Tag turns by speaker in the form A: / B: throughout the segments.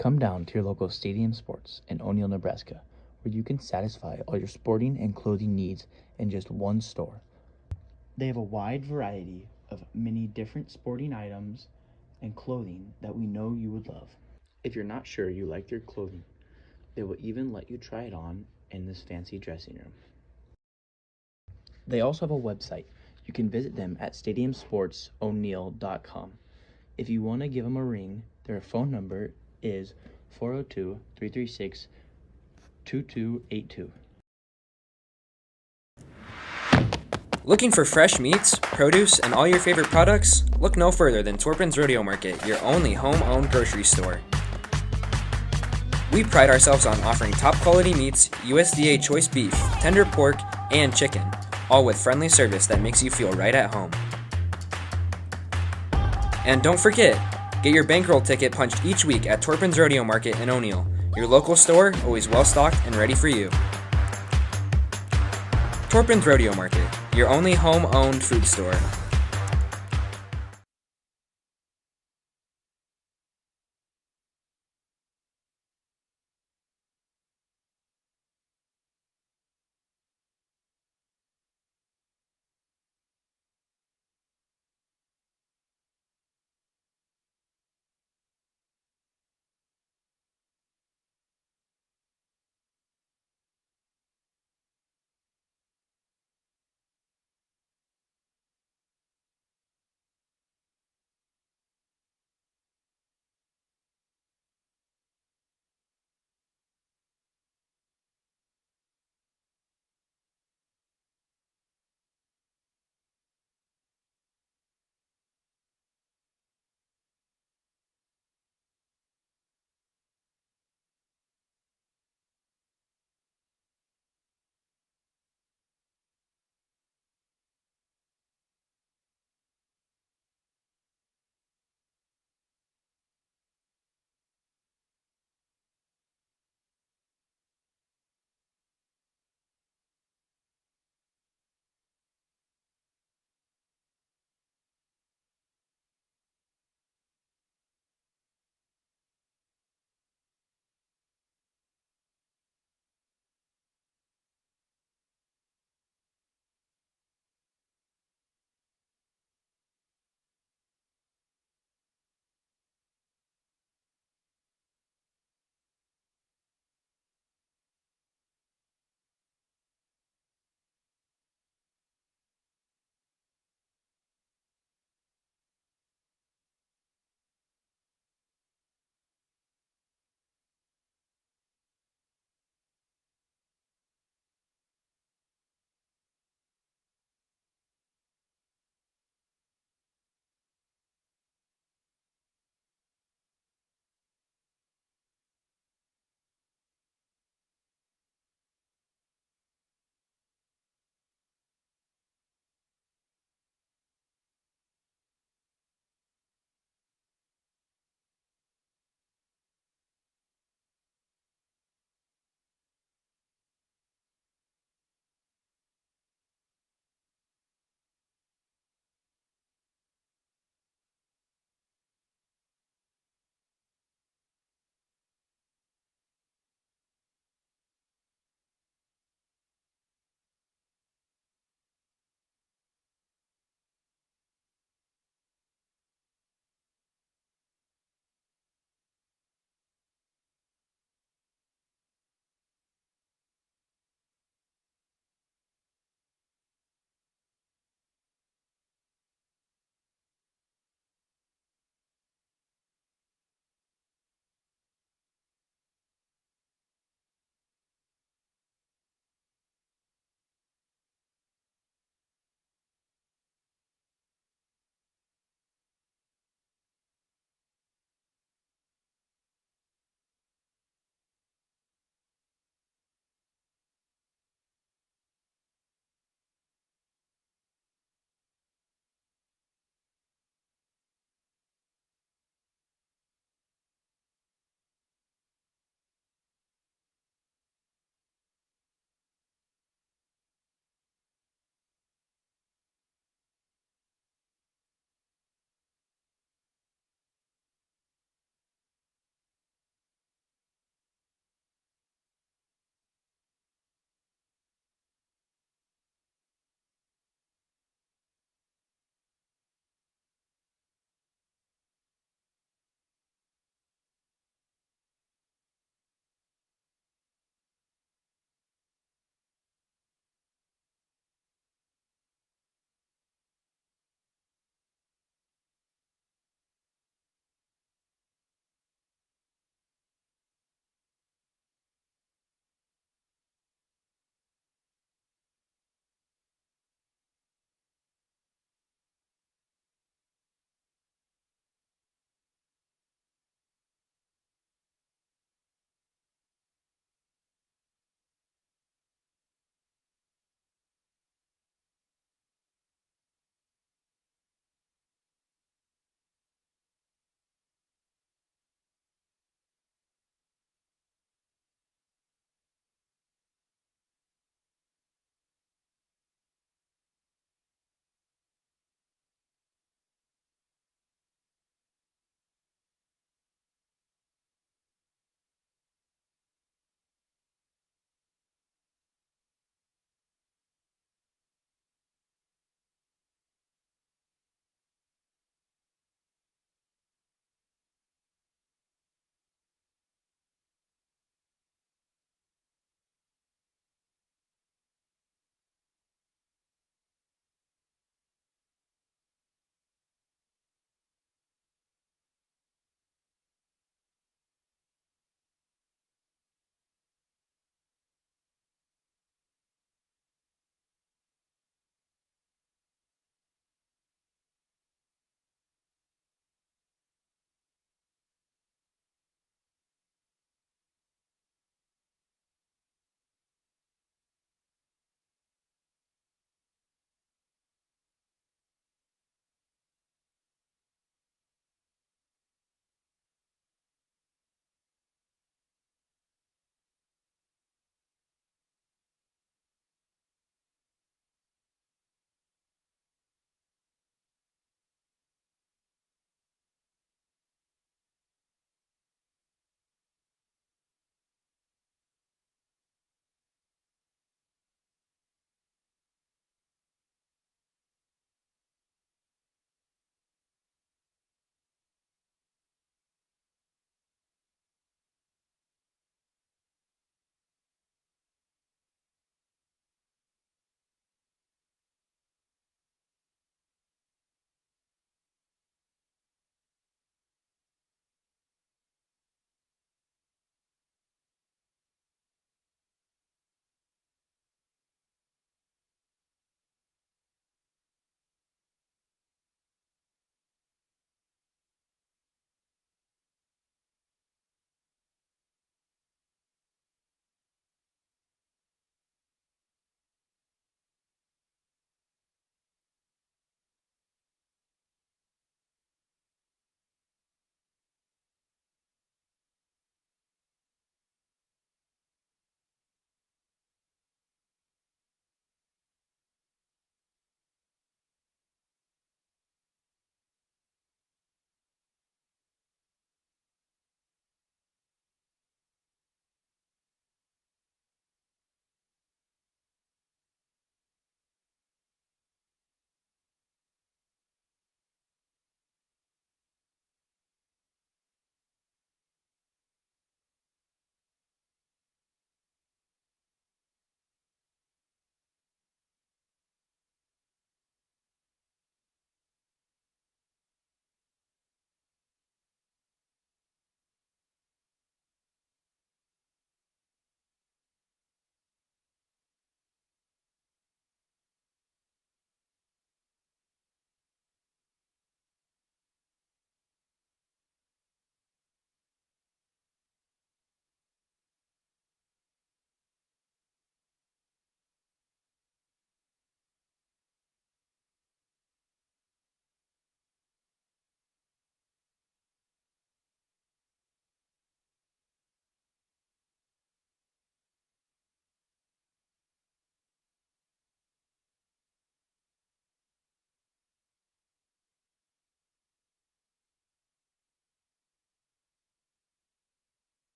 A: Come down to your local Stadium Sports in O'Neill, Nebraska, where you can satisfy all your sporting and clothing needs in just one store. They have a wide variety of many different sporting items and clothing that we know you would love. If you're not sure you like their clothing, they will even let you try it on in this fancy dressing room. They also have a website. You can visit them at stadiumsportso'neill.com. If you want to give them a ring, their phone number is 402-336-2282.
B: Looking for fresh meats, produce, and all your favorite products? Look no further than Torpin's Rodeo Market, your only home-owned grocery store. We pride ourselves on offering top-quality meats, USDA choice beef, tender pork, and chicken, all with friendly service that makes you feel right at home. And don't forget, get your bankroll ticket punched each week at Torpin's Rodeo Market in O'Neill, your local store, always well-stocked and ready for you. Torpin's Rodeo Market, your only home-owned food store.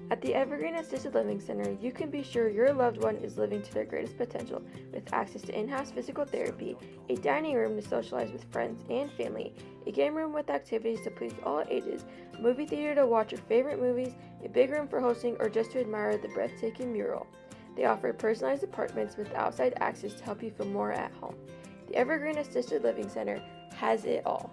C: At the Evergreen Assisted Living Center, you can be sure your loved one is living to their greatest potential with access to in-house physical therapy, a dining room to socialize with friends and family, a game room with activities to please all ages, a movie theater to watch your favorite movies, a big room for hosting or just to admire the breathtaking mural. They offer personalized apartments with outside access to help you feel more at home. The Evergreen Assisted Living Center has it all.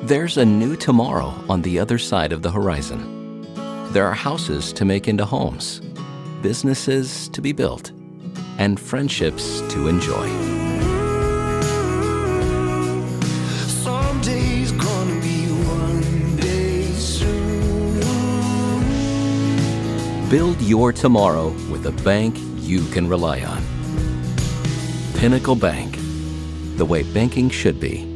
D: There's a new tomorrow on the other side of the horizon. There are houses to make into homes, businesses to be built, and friendships to enjoy.
E: Someday's gonna be one day soon.
D: Build your tomorrow with a bank you can rely on. Pinnacle Bank, the way banking should be.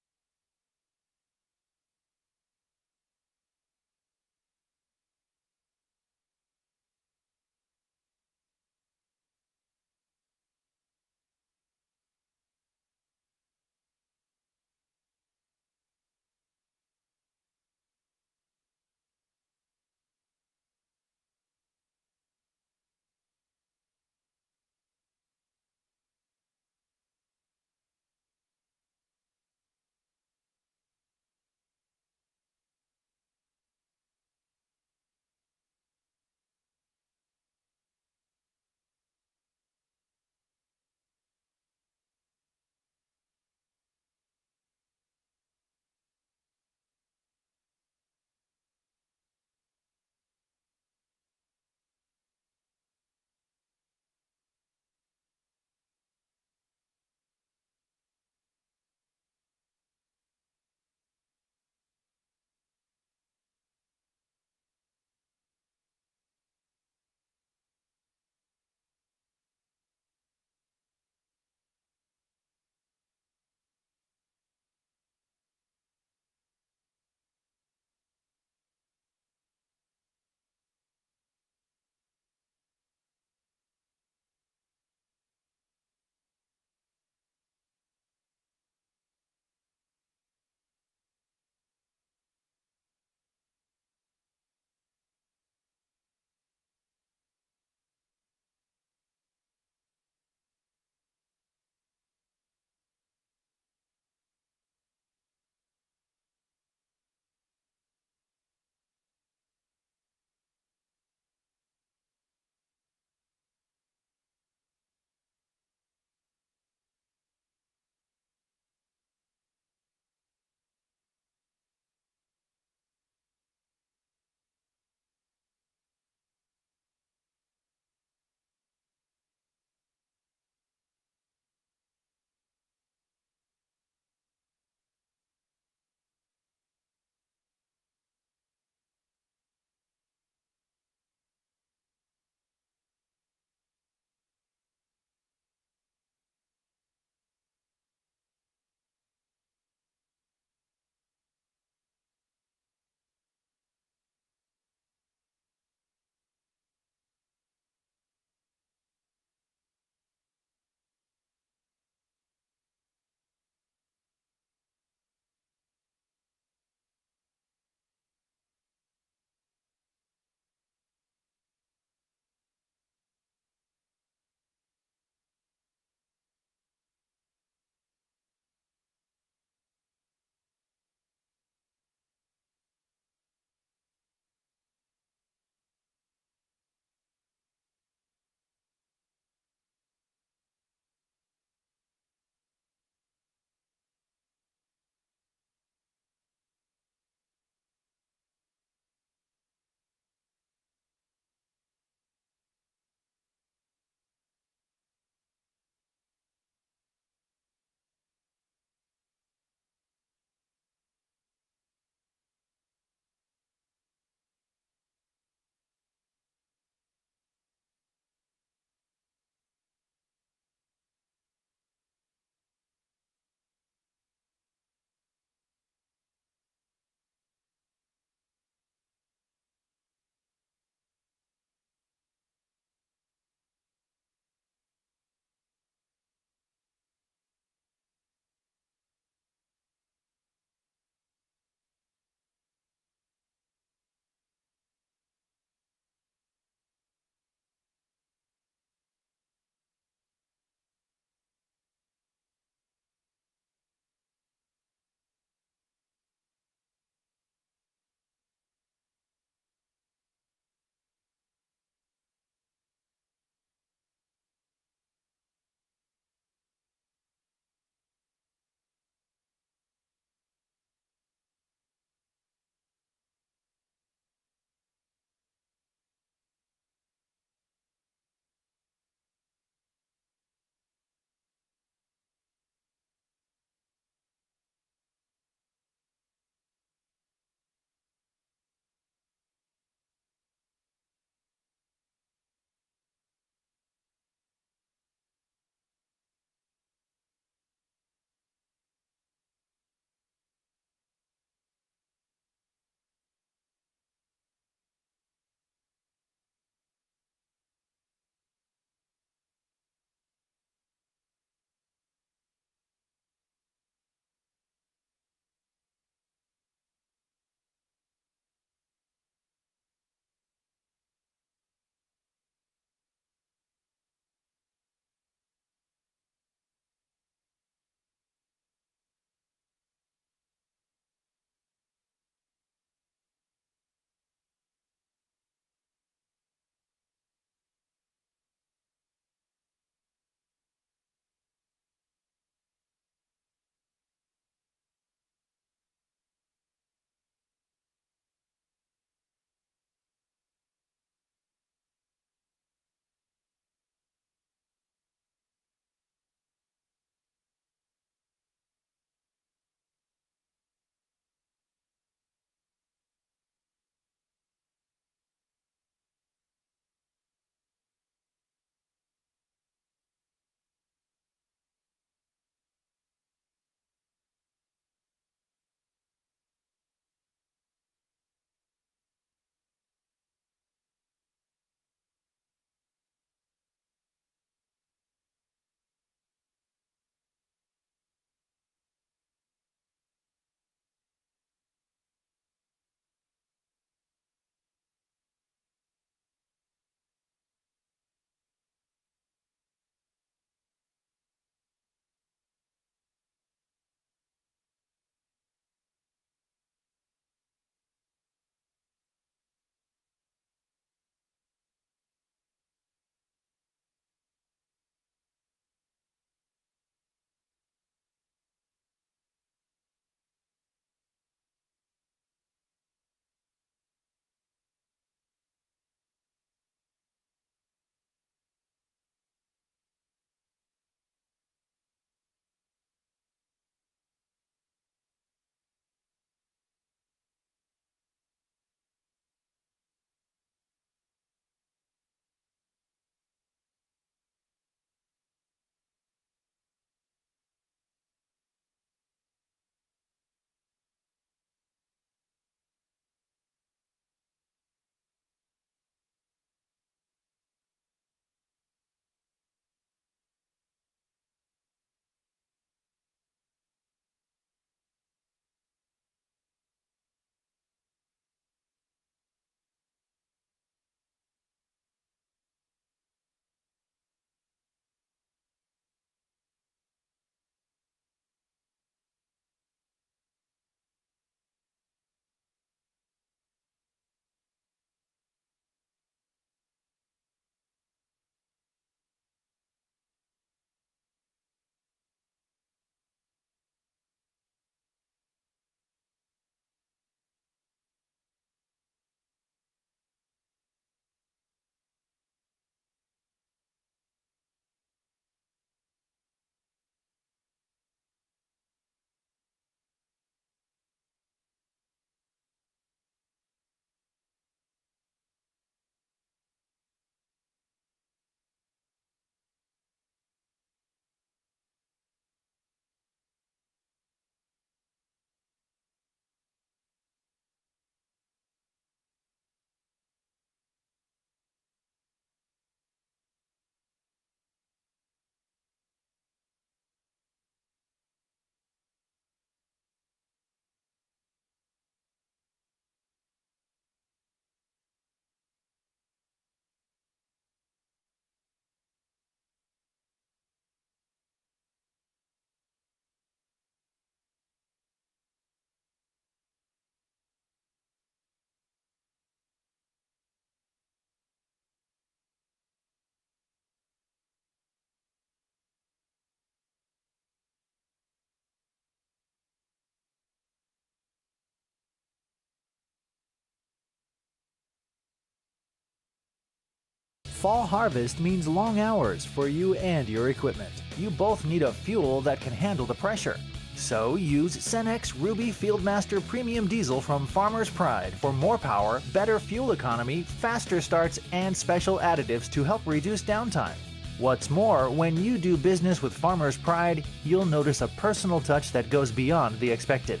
F: Fall harvest means long hours for you and your equipment. You both need a fuel that can handle the pressure. So use Cenex Ruby Fieldmaster Premium Diesel from Farmer's Pride for more power, better fuel economy, faster starts, and special additives to help reduce downtime. What's more, when you do business with Farmer's Pride, you'll notice a personal touch that goes beyond the expected.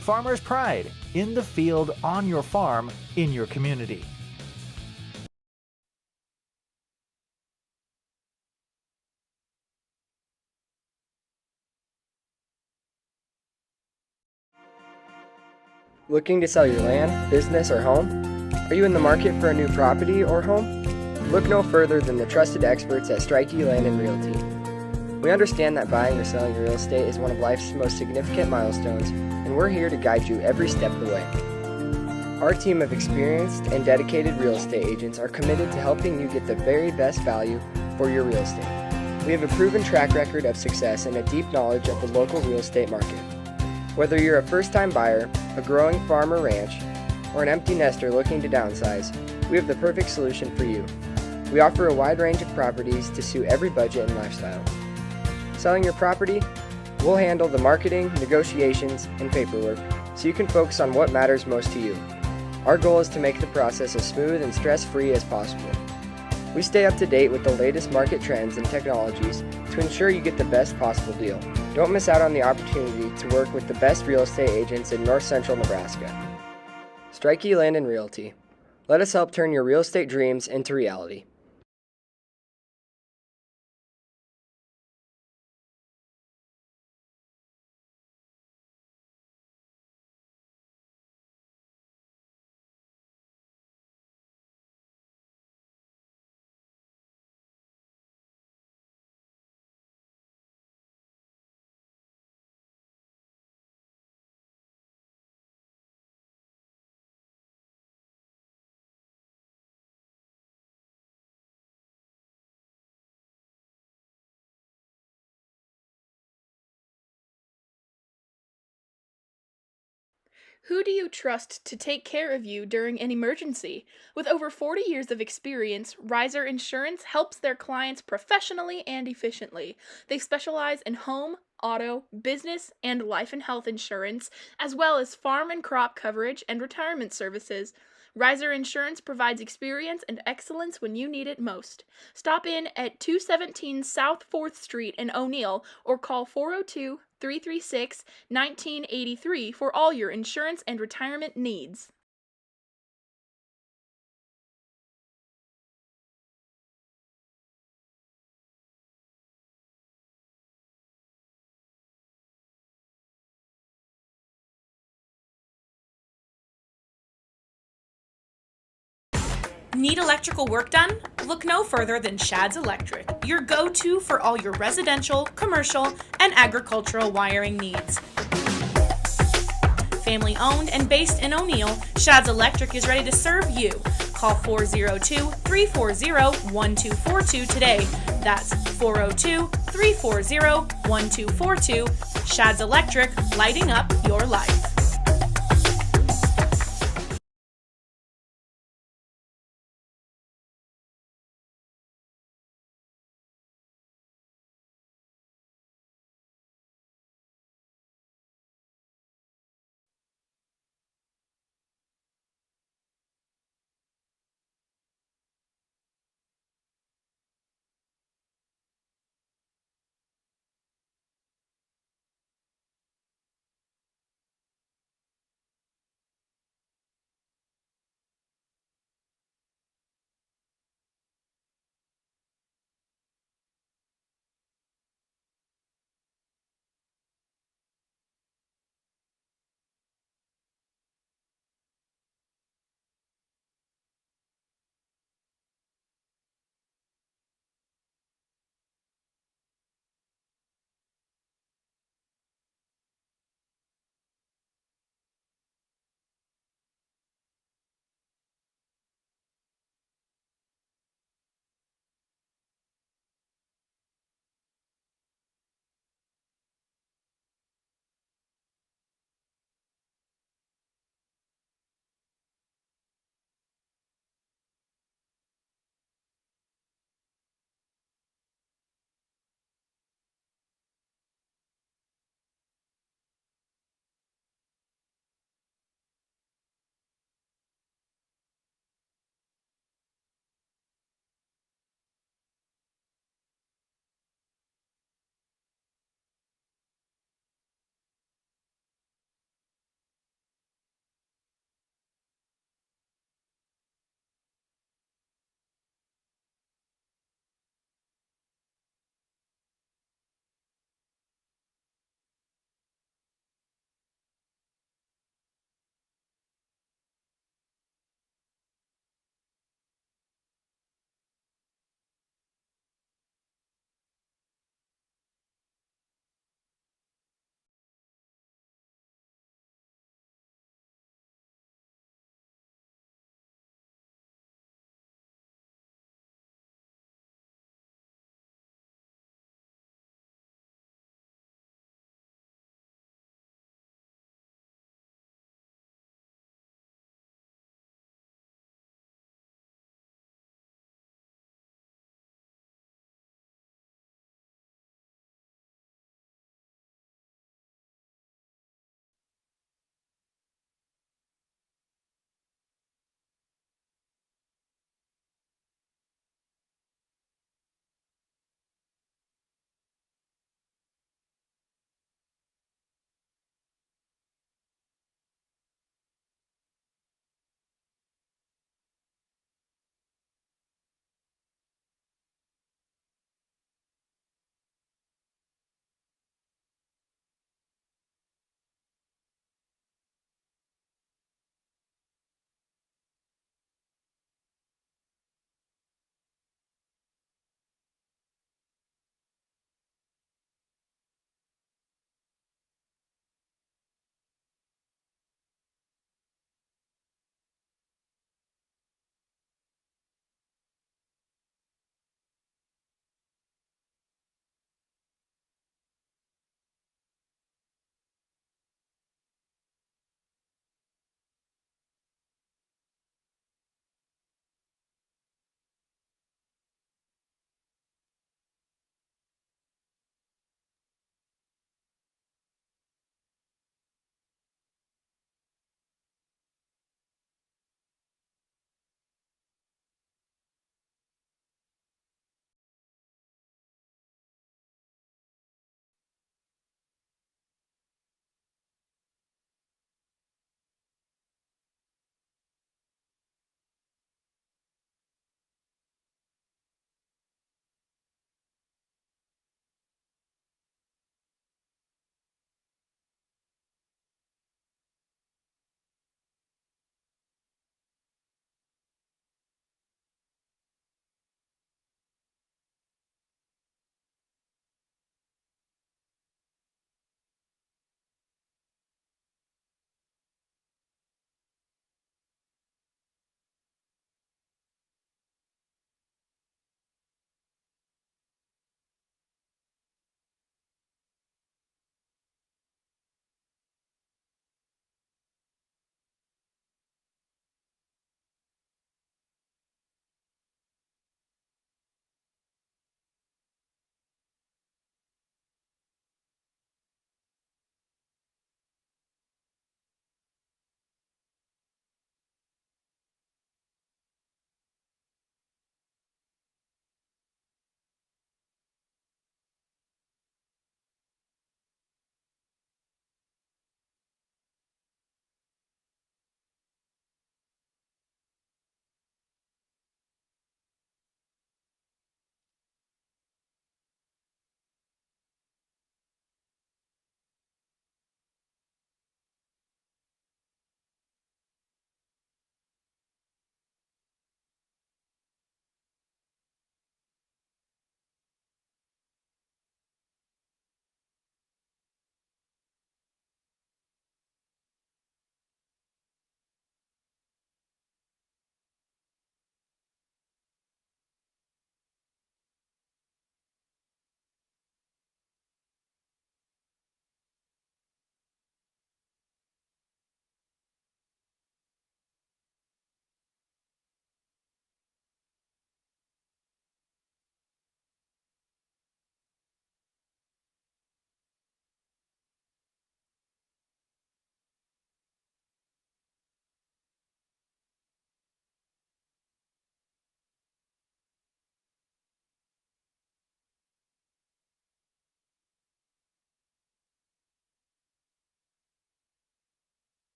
F: Farmer's Pride, in the field, on your farm, in your community.
G: Looking to sell your land, business, or home? Are you in the market for a new property or home? Look no further than the trusted experts at Strikey Land and Realty. We understand that buying or selling real estate is one of life's most significant milestones, and we're here to guide you every step of the way. Our team of experienced and dedicated real estate agents are committed to helping you get the very best value for your real estate. We have a proven track record of success and a deep knowledge of the local real estate market. Whether you're a first-time buyer, a growing farm or ranch, or an empty nester looking to downsize, we have the perfect solution for you. We offer a wide range of properties to suit every budget and lifestyle. Selling your property? We'll handle the marketing, negotiations, and paperwork so you can focus on what matters most to you. Our goal is to make the process as smooth and stress-free as possible. We stay up to date with the latest market trends and technologies to ensure you get the best possible deal. Don't miss out on the opportunity to work with the best real estate agents in north central Nebraska. Strikey Land and Realty. Let us help turn your real estate dreams into reality.
H: Who do you trust to take care of you during an emergency? With over 40 years of experience, Riser Insurance helps their clients professionally and efficiently. They specialize in home, auto, business, and life and health insurance, as well as farm and crop coverage and retirement services. Riser Insurance provides experience and excellence when you need it most. Stop in at 217 South 4th Street in O'Neill or call 402-336-1983 for all your insurance and retirement needs.
I: Need electrical work done? Look no further than Shad's Electric, your go-to for all your residential, commercial, and agricultural wiring needs. Family owned and based in O'Neill, Shad's Electric is ready to serve you. Call 402-340-1242 today. That's 402-340-1242. Shad's Electric, lighting up your life.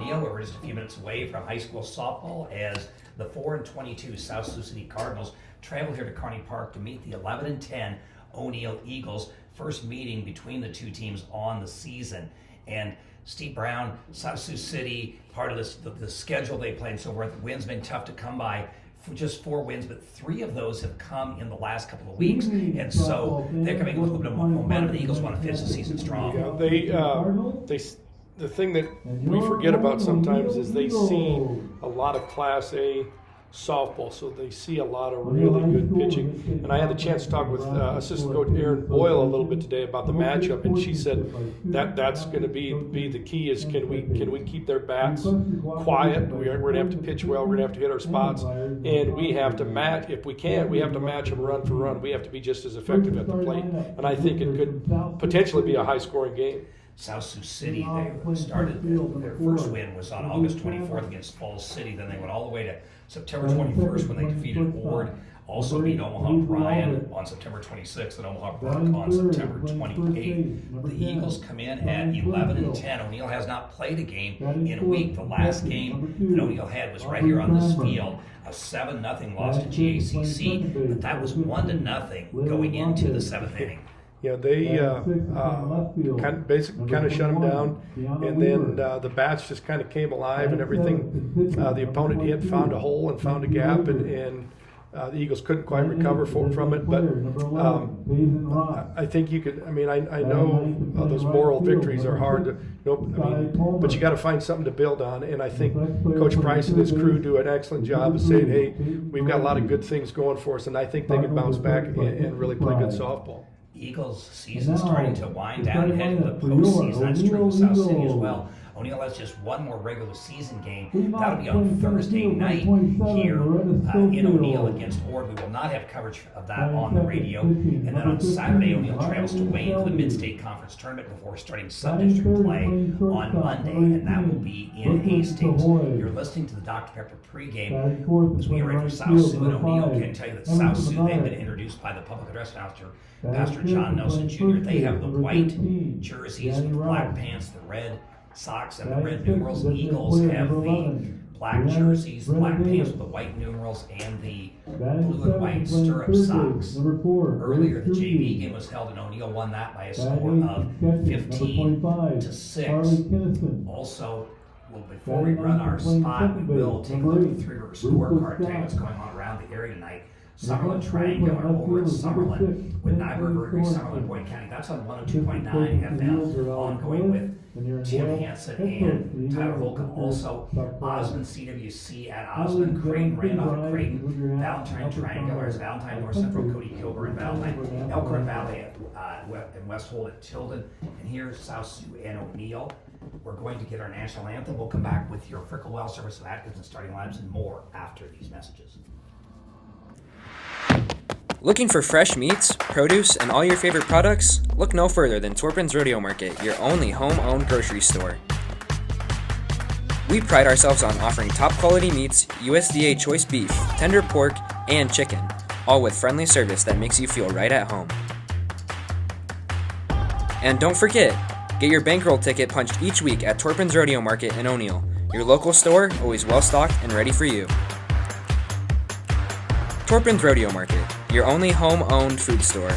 J: O'Neill, where we're just a few minutes away from high school softball, as the 4-22 South Sioux City Cardinals travel here to Kearney Park to meet the 11-10 O'Neill Eagles. First meeting between the two teams on the season. And Steve Brown, South Sioux City, part of this, the schedule they play and so forth. The wins been tough to come by. For just 4 wins, but 3 of those have come in the last couple of weeks, and so they're coming in with a little bit of momentum. The Eagles want to finish the season strong.
K: Yeah, the thing that we forget about sometimes is they see a lot of Class A softball, so they see a lot of really good pitching. And I had the chance to talk with assistant coach Erin Boyle a little bit today about the matchup, and she said that's going to be the key is can we keep their bats quiet? We're going to have to pitch well. We're going to have to hit our spots, and we have to match. If we can't, we have to match them run for run. We have to be just as effective at the plate, and I think it could potentially be a high-scoring game.
J: South Sioux City, they started their first win was on August 24th against Falls City. Then they went all the way to September 21st when they defeated Ord. Also beat Omaha Bryan on September 26th and Omaha Burke on September 28th. The Eagles come in at 11-10. O'Neill has not played a game in a week. The last game that O'Neill had was right here on this field, a 7-0 loss to GACC, but that was 1-0 going into the 7th inning.
K: Yeah, they kind of shut them down, and then the bats just kind of came alive, and everything the opponent hit found a hole and found a gap, and the Eagles couldn't quite recover from it. But I think you could. I mean, I know those moral victories are hard to. But you got to find something to build on, and I think Coach Price and his crew do an excellent job of saying, "Hey, we've got a lot of good things going for us," and I think they can bounce back and really play good softball.
J: Eagles season starting to wind down and head into the postseason. That's true of South City as well. O'Neill has just one more regular season game. That'll be on Thursday night here in O'Neill against Ord. We will not have coverage of that on the radio. And then on Saturday, O'Neill travels to Wayne for the Mid-State Conference Tournament before starting sub-district play on Monday, and that will be in Hastings. You're listening to the Dr. Pepper pregame as we are ready for South Sioux and O'Neill. Can tell you that South Sioux, they've been introduced by the public address announcer, Pastor John Nelson Jr. They have the white jerseys with the black pants, the red socks, and the red numerals. The Eagles have the black jerseys, the black pants with the white numerals, and the blue and white stirrup socks. Earlier, the JV game was held, and O'Neill won that by a score of 15-6. Also, before we run our spot, we will take a look at the Three River scorecard, tell you what's going on around the area tonight. Summerlin Triangular over at Summerlin with Nyberg, Rotary, Summerlin, Boyd County. That's on 102.9 FM. Ongoing with Tim Hansen and Tyler Holcomb. Also, Osmond CWC at Osmond, Creighton, Randolph at Creighton, Valentine Triangular is Valentine, North Central, Cody Kilburn, and Valentine, Elkhorn Valley and West Holt at Tilden. And here's South Sioux and O'Neill. We're going to get our national anthem. We'll come back with your Frickle Well Service of Atkins and starting lineups and more after these messages.
B: Looking for fresh meats, produce, and all your favorite products? Look no further than Torpin's Rodeo Market, your only home-owned grocery store. We pride ourselves on offering top-quality meats, USDA choice beef, tender pork, and chicken, all with friendly service that makes you feel right at home. And don't forget, get your bankroll ticket punched each week at Torpin's Rodeo Market in O'Neill, your local store, always well-stocked and ready for you. Torpin's Rodeo Market, your only home-owned food store.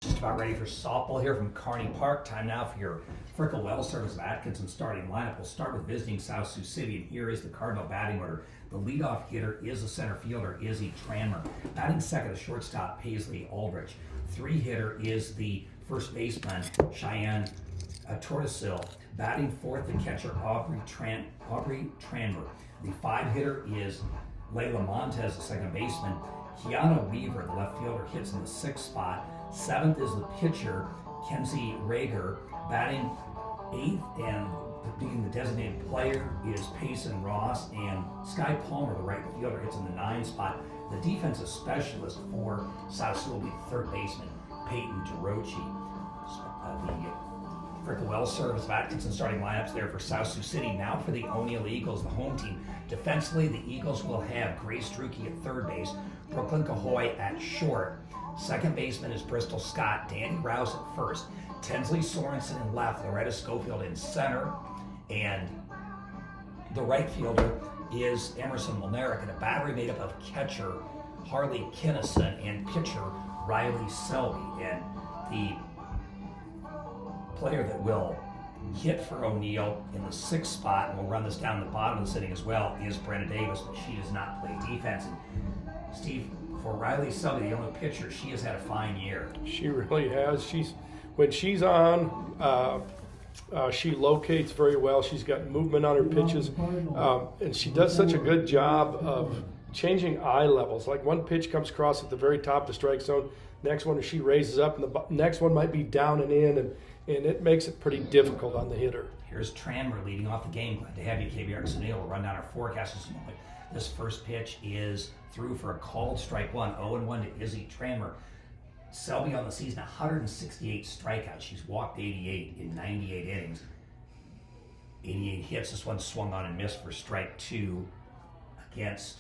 J: Just just about ready for softball here from Kearney Park. Time now for your Frickle Well Service of Atkinson starting lineup. We'll start with visiting South Sioux City, and here is the Cardinal batting order. The leadoff hitter is the center fielder, Izzy Tranmer. Batting second, the shortstop, Paisley Aldrich. Three hitter is the first baseman, Cheyenne Tortosil. Batting fourth, the catcher, Aubrey Tranmer. The five hitter is Layla Montez, the second baseman. Kiana Weaver, the left fielder, hits in the sixth spot. Seventh is the pitcher, Kenzie Rager. Batting eighth and being the designated player is Payson Ross, and Sky Palmer, the right fielder, hits in the ninth spot. The defensive specialist for South Sioux will be the third baseman, Peyton DeRochi. The Frickle Well Service of Atkinson starting lineups there for South Sioux City. Now for the O'Neill Eagles, the home team. Defensively, the Eagles will have Grace Drucke at third base, Brooklyn Cahoy at short. Second baseman is Bristol Scott, Danny Rouse at first, Tinsley Sorensen in left, Loretta Schofield in center, and the right fielder is Emerson Molnaric, and a battery made up of catcher Harley Kinnison and pitcher Riley Selby. And the player that will hit for O'Neill in the sixth spot, and we'll run this down the bottom of the sitting as well, is Brenna Davis, but she does not play defense. And Steve, for Riley Selby, the only pitcher, she has had a fine year.
K: She really has. When she's on, she locates very well. She's got movement on her pitches, and she does such a good job of changing eye levels. Like one pitch comes across at the very top of the strike zone, next one she raises up, and the next one might be down and in, and it makes it pretty difficult on the hitter.
J: Here's Tranmer leading off the game. Glad to have you, KBR Sunil. We'll run down our forecast this moment. This first pitch is through for a called strike one, 0-1 to Izzy Tranmer. Selby on the season, 168 strikeouts. She's walked 88 in 98 innings. 88 hits. This one swung on and missed for strike two against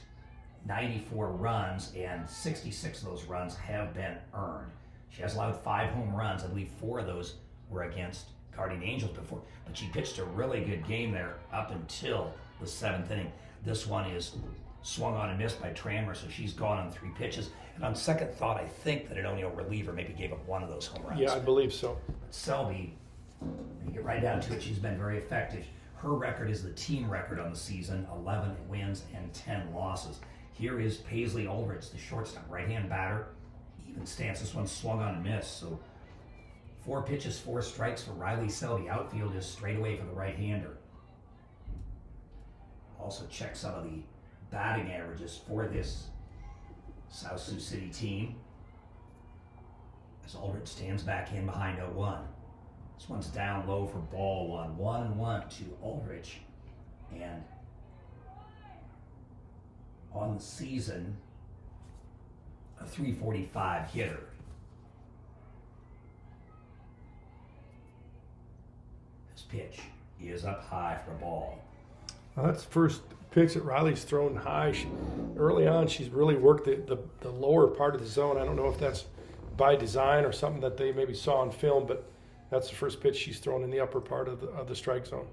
J: 94 runs, and 66 of those runs have been earned. She has allowed 5 home runs. I believe 4 of those were against Guardian Angels before, but she pitched a really good game there up until the 7th inning. This one is swung on and missed by Tranmer, so she's gone on 3 pitches. And on second thought, I think that an O'Neill reliever maybe gave up one of those home runs.
K: Yeah, I believe so.
J: But Selby, when you get right down to it, she's been very effective. Her record is the team record on the season, 11 wins and 10 losses. Here is Paisley Aldrich, the shortstop, right-hand batter. Even stance. This one swung on and missed. So 4 pitches, 4 strikes for Riley Selby. Outfield is straight away for the right-hander. Also check some of the batting averages for this South Sioux City team as Aldrich stands back in behind 0-1. This one's down low for ball one. 1-1 to Aldrich. And on the season, a .345 hitter. This pitch is up high for a ball.
K: Well, that's the first pitch that Riley's thrown high. Early on, she's really worked the lower part of the zone. I don't know if that's by design or something that they maybe saw on film, but that's the first pitch she's thrown in the upper part of the strike zone.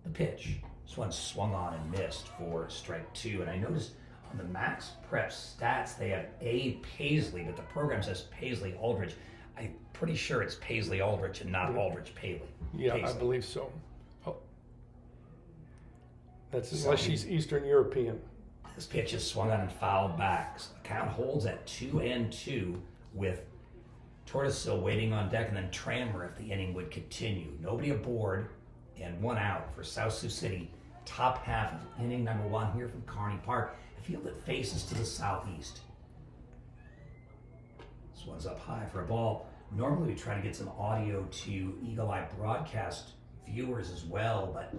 J: The pitch. This one swung on and missed for strike 2. And I noticed on the Max Prep stats, they have A. Paisley, but the program says Paisley Aldrich. I'm pretty sure it's Paisley Aldrich and not Aldrich Paisley.
K: Yeah, Paisley. I believe so. That's unless she's Eastern European.
J: This pitch is swung on and fouled back. So the count holds at 2-2 with Tortosil waiting on deck, and then Tranmer if the inning would continue. Nobody aboard and 1 out for South Sioux City. Top half of inning number 1 here from Kearney Park. A field that faces to the southeast. This one's up high for a ball. Normally we try to get some audio to Eagle Eye broadcast viewers as well, but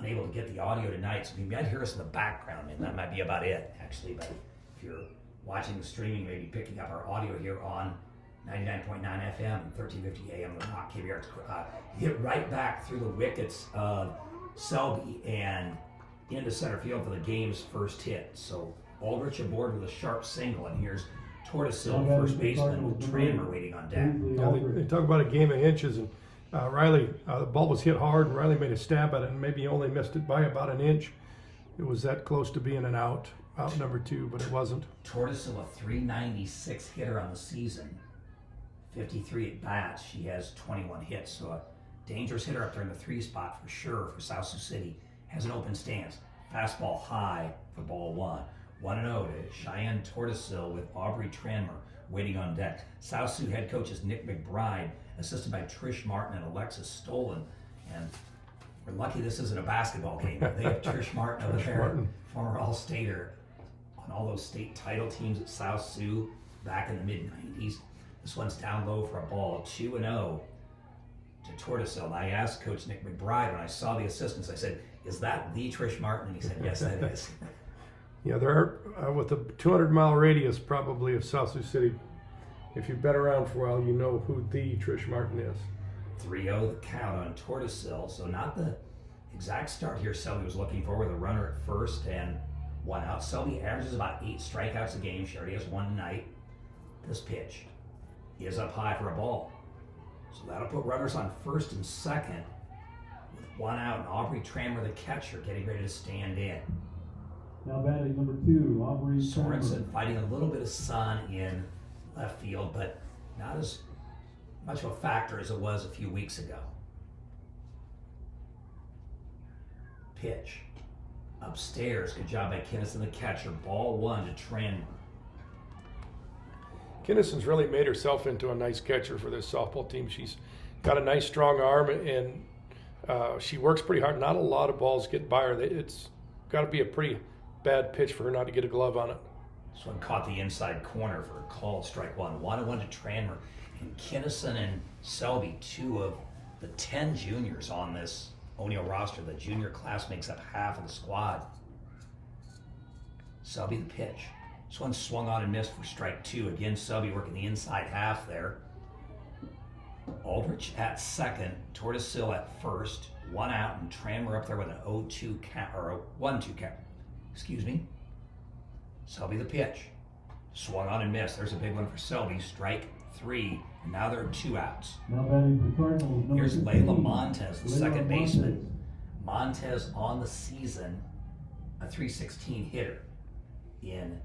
J: unable to get the audio tonight, so you might hear us in the background, and that might be about it, actually. But if you're watching the streaming, maybe picking up our audio here on 99.9 FM and 1350 AM, the Rock KBR. Hit right back through the wickets of Selby and into center field for the game's first hit. So Aldrich aboard with a sharp single, and here's Tortosil, first baseman, with Tranmer waiting on deck.
K: Yeah, they talk about a game of inches, and Riley, the ball was hit hard, and Riley made a stab at it, and maybe only missed it by about an inch. It was that close to being an out number 2, but it wasn't.
J: Tortosil, a .396 hitter on the season. 53 at bats. She has 21 hits, so a dangerous hitter up there in the 3 spot for sure for South Sioux City. Has an open stance. Fastball high for ball 1. 1-0 to Cheyenne Tortosil with Aubrey Tranmer waiting on deck. South Sioux head coach is Nick McBride, assisted by Trish Martin and Alexis Stolen. And we're lucky this isn't a basketball game. They have Trish Martin over there, former All-Stater on all those state title teams at South Sioux back in the mid-90s. This one's down low for a ball, 2-0 to Tortosil. And I asked Coach Nick McBride when I saw the assistants, I said, "Is that the Trish Martin?" And he said, "Yes, that is."
K: Yeah, there are, with a 200-mile radius probably of South Sioux City, if you've been around for a while, you know who the Trish Martin is.
J: 3-0 the count on Tortosil, so not the exact start here Selby was looking for with a runner at first and 1 out. Selby averages about 8 strikeouts a game. She already has 1 tonight. This pitch is up high for a ball. So that'll put runners on first and second with 1 out, and Aubrey Tranmer, the catcher, getting ready to stand in.
L: Now batting number 2, Aubrey
J: Sorensen fighting a little bit of sun in left field, but not as much of a factor as it was a few weeks ago. Pitch upstairs. Good job by Kinnison, the catcher. Ball 1 to Tranmer.
K: Kinnison's really made herself into a nice catcher for this softball team. She's got a nice strong arm, and she works pretty hard. Not a lot of balls get by her. It's got to be a pretty bad pitch for her not to get a glove on it.
J: This one caught the inside corner for a called strike 1. 1-1 to Tranmer. And Kinnison and Selby, 2 of the 10 juniors on this O'Neill roster. The junior class makes up half of the squad. Selby the pitch. This one swung on and missed for strike 2. Again, Selby working the inside half there. Aldrich at second, Tortosil at first, 1 out, and Tranmer up there with an 0-2 count, or a 1-2 count. Excuse me. Selby the pitch. Swung on and missed. There's a big one for Selby. Strike 3. And now there are 2 outs.
L: Now batting the Cardinals.
J: Here's Layla Montez, the second baseman. Montez on the season, a .316 hitter in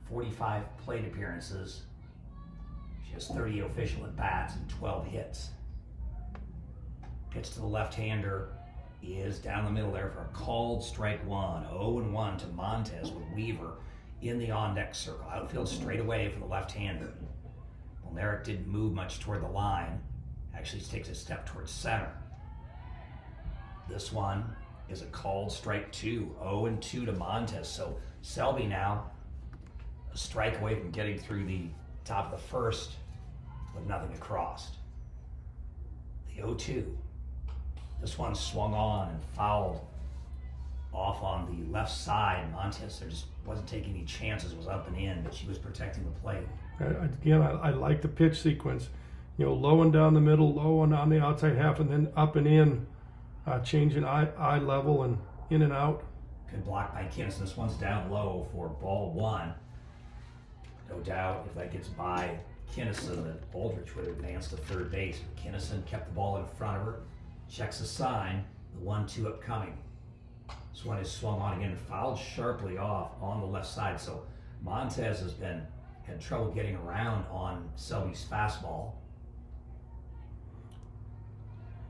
J: 45 plate appearances. She has 38 official at bats and 12 hits. Pitch to the left-hander is down the middle there for a called strike 1. 0-1 to Montez with Weaver in the on-deck circle. Outfield straight away for the left-hander. Well, Merrick didn't move much toward the line. Actually, he takes a step towards center. This one is a called strike 2. 0-2 to Montez. So Selby now a strike away from getting through the top of the first with nothing across. The 0-2. This one swung on and fouled off on the left side. Montez there just wasn't taking any chances, was up and in, but she was protecting the plate.
K: Again, I like the pitch sequence. You know, low and down the middle, low and on the outside half, and then up and in, changing eye level and in and out.
J: Good block by Kinnison. This one's down low for ball 1. No doubt if that gets by Kinnison, that Aldrich would advance to third base. But Kinnison kept the ball in front of her. Checks the sign, the 1-2 upcoming. This one is swung on again and fouled sharply off on the left side. So Montez has had trouble getting around on Selby's fastball.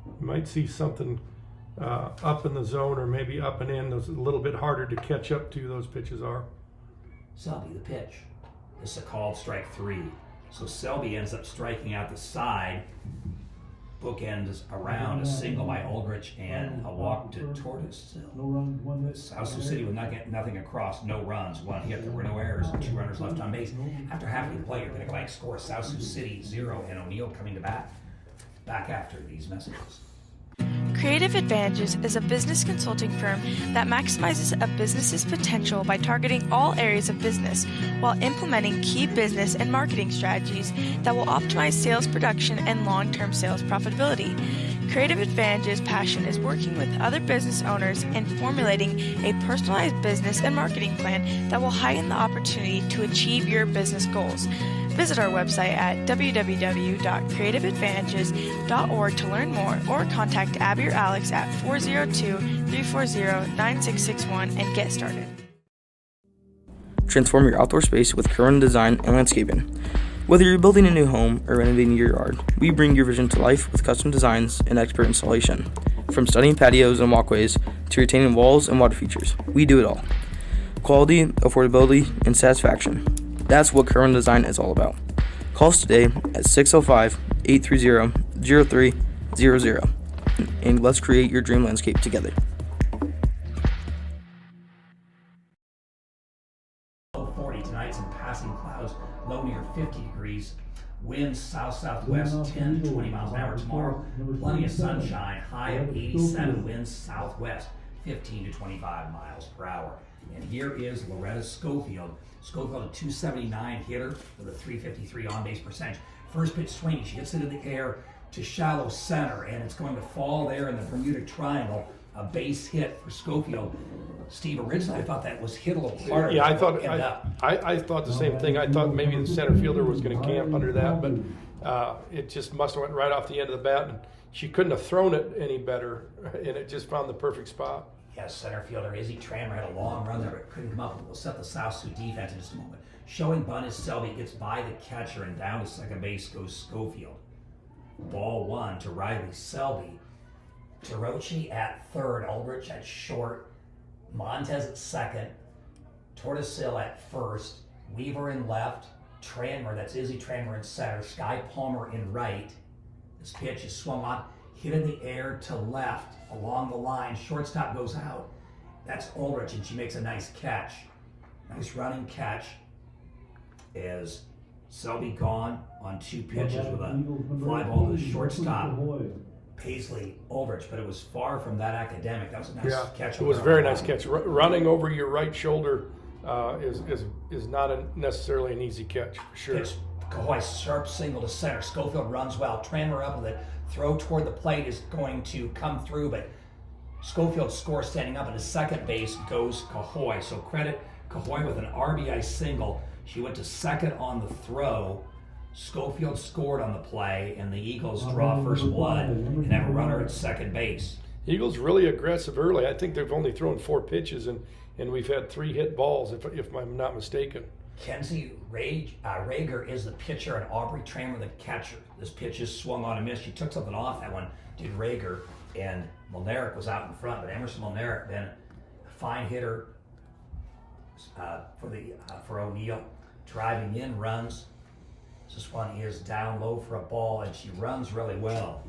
K: You might see something up in the zone or maybe up and in. Those a little bit harder to catch up to, those pitches are.
J: Selby the pitch. This is a called strike 3. So Selby ends up striking out the side. Bookends around a single by Aldrich and a walk to Tortosil. South Sioux City with nothing across, no runs, 1 hit. There were no errors and 2 runners left on base. After half of the play, you're going to go back and score. South Sioux City 0 and O'Neill coming to bat. Back after these messages.
C: Creative Advantages is a business consulting firm that maximizes a business's potential by targeting all areas of business while implementing key business and marketing strategies that will optimize sales production and long-term sales profitability. Creative Advantages' passion is working with other business owners and formulating a personalized business and marketing plan that will heighten the opportunity to achieve your business goals. Visit our website at www.creativeadvantages.org to learn more, or contact Abby or Alex at 402-340-9661 and get started.
M: Transform your outdoor space with Curran Design and Landscaping. Whether you're building a new home or renovating your yard, we bring your vision to life with custom designs and expert installation. From studying patios and walkways to retaining walls and water features, we do it all. Quality, affordability, and satisfaction. That's what Kerwin Design is all about. Call us today at 605-830-0300 and let's create your dream landscape together.
J: 40 tonight, some passing clouds, low near 50 degrees. Winds south-southwest 10 to 20 miles an hour tomorrow. Plenty of sunshine, high of 87, winds southwest 15 to 25 miles per hour. And here is Loretta Schofield. Schofield, a 279 hitter with a 353 on-base percentage. First pitch swing, she hits it in the air to shallow center, and it's going to fall there in the Bermuda Triangle. A base hit for Schofield. Steve, originally I thought that was hit a little harder.
K: Yeah, I thought the same thing. I thought maybe the center fielder was going to camp under that, but it just must have went right off the end of the bat, and she couldn't have thrown it any better, and it just found the perfect spot.
J: Yes, center fielder Izzy Tranmer had a long run there, but couldn't come up. We'll set the South Sioux defense in just a moment. Showing bunt is Selby, gets by the catcher, and down to second base goes Schofield. Ball one to Riley Selby. Tarochi at third, Aldrich at short, Montez at second, Tortosil at first, Weaver in left, Tranmer, that's Izzy Tranmer in center, Sky Palmer in right. This pitch is swung on, hit in the air to left along the line, shortstop goes out. That's Aldrich, and she makes a nice catch. Nice running catch as Selby gone on two pitches with a fly ball to the shortstop. Paisley Aldrich, but it was far from that academic. That was a nice catch.
K: It was a very nice catch. Running over your right shoulder is not necessarily an easy catch, for sure.
J: Pitch, Cahoy, sharp single to center. Schofield runs well. Tranmer up with it. Throw toward the plate is going to come through, but Schofield scores standing up, and to second base goes Cahoy. So credit Cahoy with an RBI single. She went to second on the throw. Schofield scored on the play, and the Eagles draw first blood and have a runner at second base.
K: Eagles really aggressive early. I think they've only thrown 4 pitches, and we've had 3 hit balls, if I'm not mistaken.
J: Kenzie Rager is the pitcher, and Aubrey Tranmer the catcher. This pitch is swung on a miss. She took something off that one, did Rager, and Molnarek was out in front, but Emerson Molnarek, then a fine hitter for O'Neill. Driving in runs. This one is down low for a ball, and she runs really well.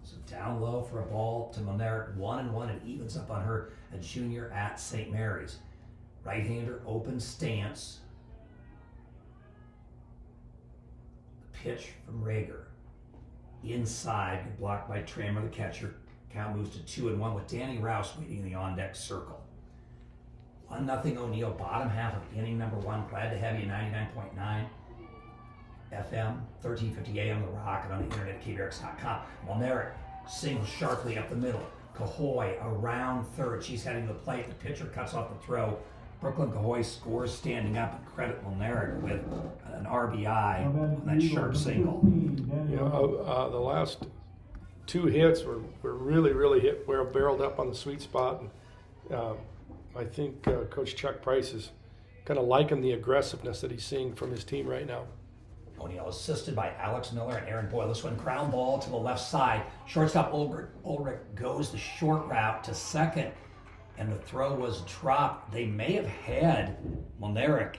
J: So down low for a ball to Molnarek, 1-1, and evens up on her, a junior at St. Mary's. Right-hander, open stance. The pitch from Rager. Inside, blocked by Tranmer, the catcher. Count moves to 2-1 with Danny Rouse waiting in the on-deck circle. 1-0 O'Neill, bottom half of inning number 1. Glad to have you 99.9. FM, 1350 AM, The Rock, and on the internet at KBRX.com. Molnarek singles sharply up the middle. Cahoy around third. She's heading to the plate. The pitcher cuts off the throw. Brooklyn Cahoy scores standing up, and credit Molnarek with an RBI on that sharp single.
K: Yeah, the last 2 hits were really hit, barreled up on the sweet spot. And, I think Coach Chuck Price is kind of liking the aggressiveness that he's seeing from his team right now.
J: O'Neill assisted by Alex Miller and Aaron Boyle. This one ground ball to the left side. Shortstop Ulrich goes the short route to second, and the throw was dropped. They may have had Molnarek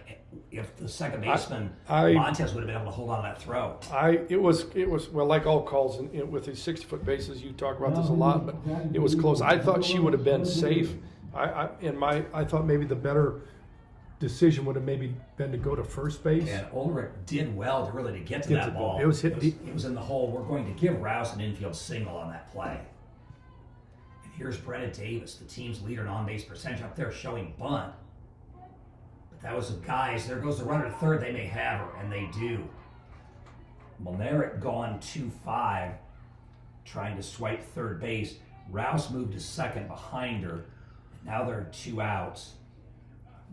J: if the second baseman Montez would have been able to hold on to that throw.
K: It was well, like all calls with these 60-foot bases. You talk about this a lot, but it was close. I thought she would have been safe. I thought maybe the better decision would have maybe been to go to first base.
J: And Ulrich did well to get to that ball.
K: It was hit deep.
J: It was in the hole. We're going to give Rouse an infield single on that play. And here's Brenna Davis, the team's leader in on-base percentage, up there showing bunt. But that was the guys. There goes the runner to third. They may have her, and they do. Molnarek gone 2-5, trying to swipe third base. Rouse moved to second behind her. Now there are 2 outs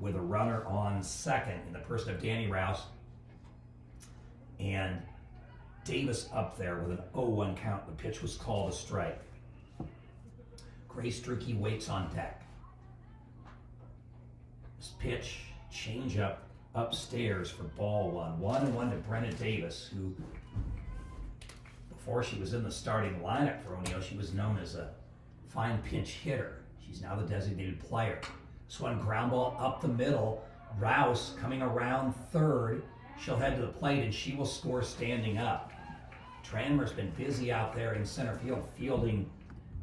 J: with a runner on second in the person of Danny Rouse. And Davis up there with an 0-1 count. The pitch was called a strike. Grace Strickey waits on deck. This pitch, change up, upstairs for ball one. 1-1 to Brenna Davis, who before she was in the starting lineup for O'Neill, she was known as a fine pinch hitter. She's now the designated player. This one ground ball up the middle. Rouse coming around third. She'll head to the plate and she will score standing up. Tranmer's been busy out there in center field fielding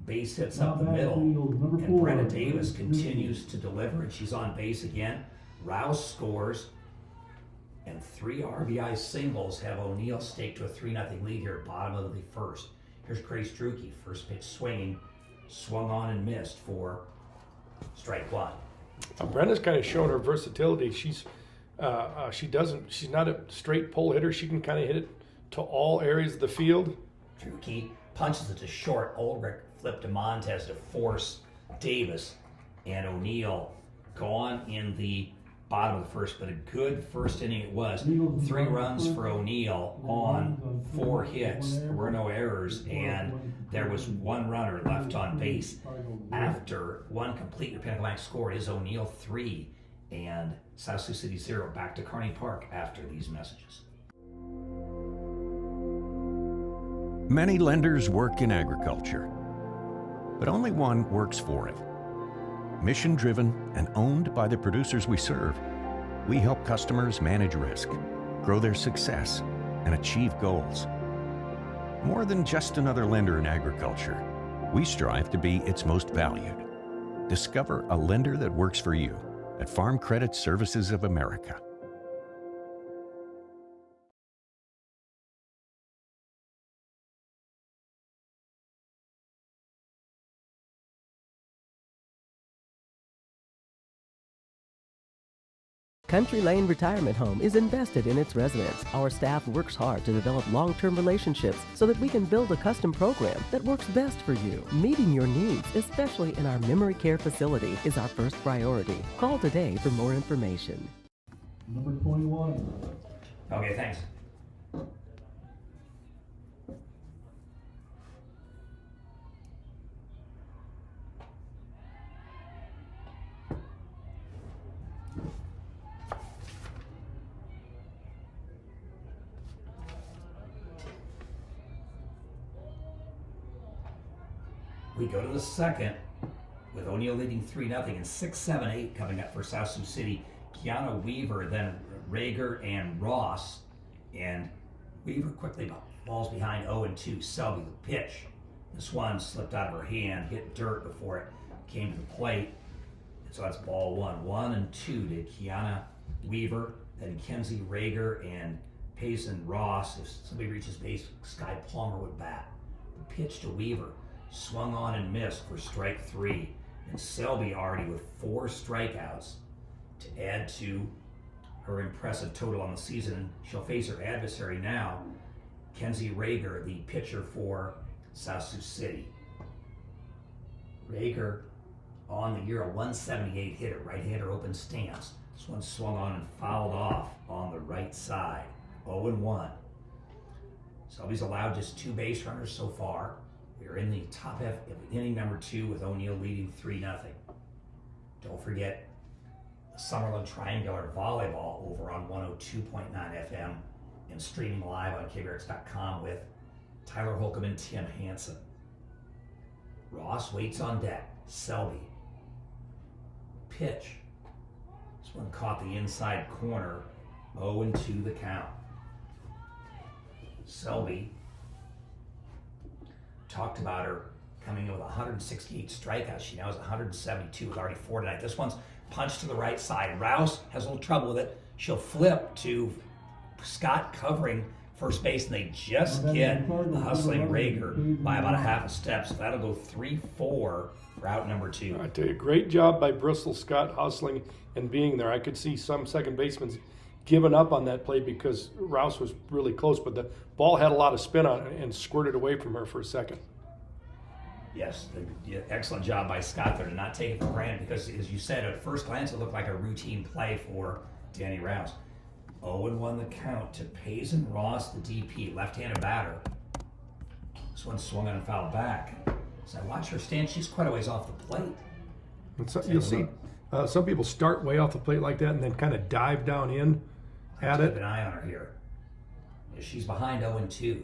J: base hits up the middle. And Brenna Davis continues to deliver and she's on base again. Rouse scores. And 3 RBI singles have O'Neill staked to a 3-0 lead here at bottom of the first. Here's Grace Drucke, first pitch swinging, swung on and missed for strike one.
K: Brenda's kind of shown her versatility. She's not a straight pull hitter. She can kind of hit it to all areas of the field.
J: Drucke punches it to short. Ulrich flipped to Montez to force Davis, and O'Neill gone in the bottom of the first, but a good first inning it was. 3 runs for O'Neill on 4 hits. There were no errors, and there was 1 runner left on base. After 1 complete, your Pinnacle Bank score is O'Neill 3 and South Sioux City 0. Back to Kearney Park after these messages.
N: Many lenders work in agriculture, but only one works for it. Mission-driven and owned by the producers we serve, we help customers manage risk, grow their success, and achieve goals. More than just another lender in agriculture, we strive to be its most valued. Discover a lender that works for you at Farm Credit Services of America.
O: Country Lane Retirement Home is invested in its residents. Our staff works hard to develop long-term relationships so that we can build a custom program that works best for you. Meeting your needs, especially in our memory care facility, is our first priority. Call today for more information.
L: Number 21.
J: Okay, thanks. We go to the second with O'Neill leading 3-0 and 6-7-8 coming up for South Sioux City. Kiana Weaver, then Rager and Ross. And Weaver quickly falls behind 0-2. Selby, the pitch. This one slipped out of her hand, hit dirt before it came to the plate. And so that's ball 1. 1-2 to Kiana Weaver, then Kenzie Rager and Payson Ross. If somebody reaches base, Sky Palmer would bat. The pitch to Weaver. Swung on and missed for strike 3. And Selby already with 4 strikeouts to add to her impressive total on the season. She'll face her adversary now, Kenzie Rager, the pitcher for South Sioux City. Rager on the year, a 178 hitter, right-hander open stance. This one swung on and fouled off on the right side. 0-1. Selby's allowed just 2 base runners so far. We're in the top half of inning number 2 with O'Neill leading 3-0. Don't forget the Summerlin Triangular Volleyball over on 102.9 FM and streaming live on KBRX.com with Tyler Holcomb and Tim Hansen. Ross waits on deck. Selby. Pitch. This one caught the inside corner. 0-2 the count. Selby talked about her coming in with 168 strikeouts. She now has 172 with already 4 tonight. This one's punched to the right side. Rouse has a little trouble with it. She'll flip to Scott covering first base, and they just get the hustling Rager by about a half a step. So that'll go 3-4 for out number 2.
K: I tell you, great job by Bristol Scott hustling and being there. I could see some second basemen giving up on that play because Rouse was really close, but the ball had a lot of spin on it and squirted away from her for a second.
J: Yes, excellent job by Scott there to not take it for granted because, as you said, at first glance it looked like a routine play for Danny Rouse. 0-1 the count to Payson Ross, the DP, left-handed batter. This one swung on and fouled back. So I watch her stand. She's quite a ways off the plate.
K: And so you'll see Some people start way off the plate like that and then kind of dive down in at
J: Keep
K: it.
J: an eye on her here. She's behind 0-2.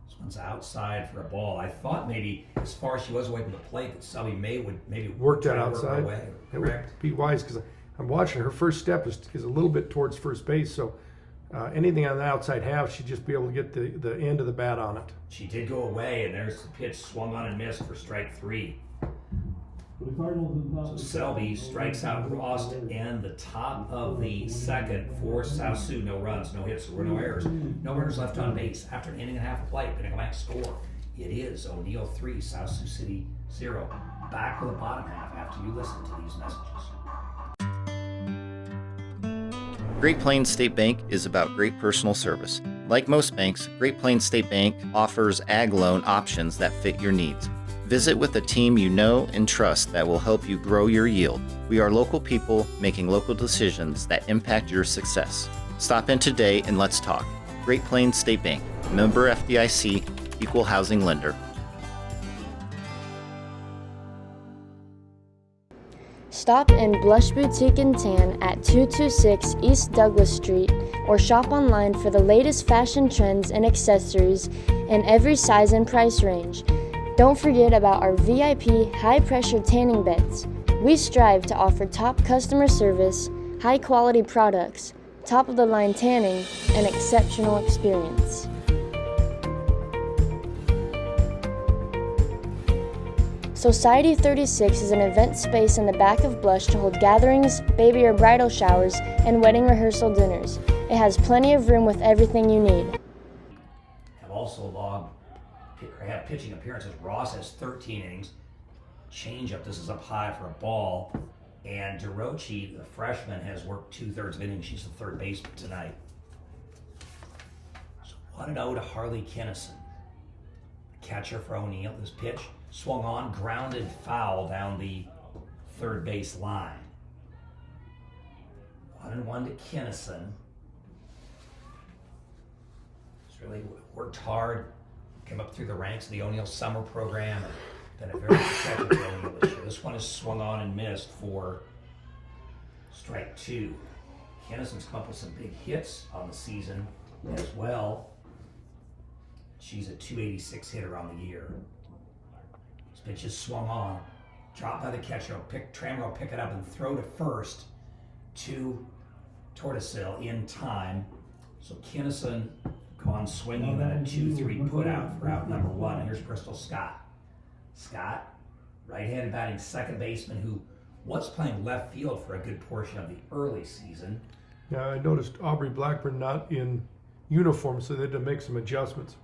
J: This one's outside for a ball. I thought maybe as far as she was away from the plate that Subby May would maybe
K: Work that
J: try to
K: outside.
J: Work her away.
K: It would
J: Correct.
K: be wise because I'm watching her first step is a little bit towards first base. So anything on the outside half, she'd just be able to get the end of the bat on it.
J: She did go away, and there's the pitch swung on and missed for strike 3. So Selby strikes out Ross in the top of the second for South Sioux. No runs, no hits, there were no errors. No runners left on base. After an inning and a half of play, Pinnacle score. It is O'Neill 3, South Sioux City 0. Back with the bottom half after you listen to these messages.
P: Great Plains State Bank is about great personal service. Like most banks, Great Plains State Bank offers ag loan options that fit your needs. Visit with a team you know and trust that will help you grow your yield. We are local people making local decisions that impact your success. Stop in today and let's talk. Great Plains State Bank, member FDIC, equal housing lender.
Q: Stop in Blush Boutique and Tan at 226 East Douglas Street or shop online for the latest fashion trends and accessories in every size and price range. Don't forget about our VIP high-pressure tanning beds. We strive to offer top customer service, high-quality products, top-of-the-line tanning, and exceptional experience. Society 36 is an event space in the back of Blush to hold gatherings, baby or bridal showers, and wedding rehearsal dinners. It has plenty of room with everything you need.
J: Have also have pitching appearances. Ross has 13 innings. Changeup, this is up high for a ball. And DeRochi, the freshman, has worked 2/3 of innings. She's the third baseman tonight. So 1-0 to Harley Kinnison. Catcher for O'Neill. This pitch swung on, grounded foul down the third base line. 1-1 to Kinnison. He's really worked hard, came up through the ranks of the O'Neill summer program, and been a very effective for O'Neill this year. This one is swung on and missed for strike 2. Kinnison's come up with some big hits on the season as well. She's a .286 hitter on the year. This pitch is swung on, dropped by the catcher. Trammell will pick it up and throw to first to Tortosil in time. So Kinnison gone swinging, then a 2-3 put out for out number 1. Here's Bristol Scott. Scott, right-handed batting second baseman who was playing left field for a good portion of the early season.
K: Yeah, I noticed Aubrey Blackburn not in uniform, so they had to make some adjustments.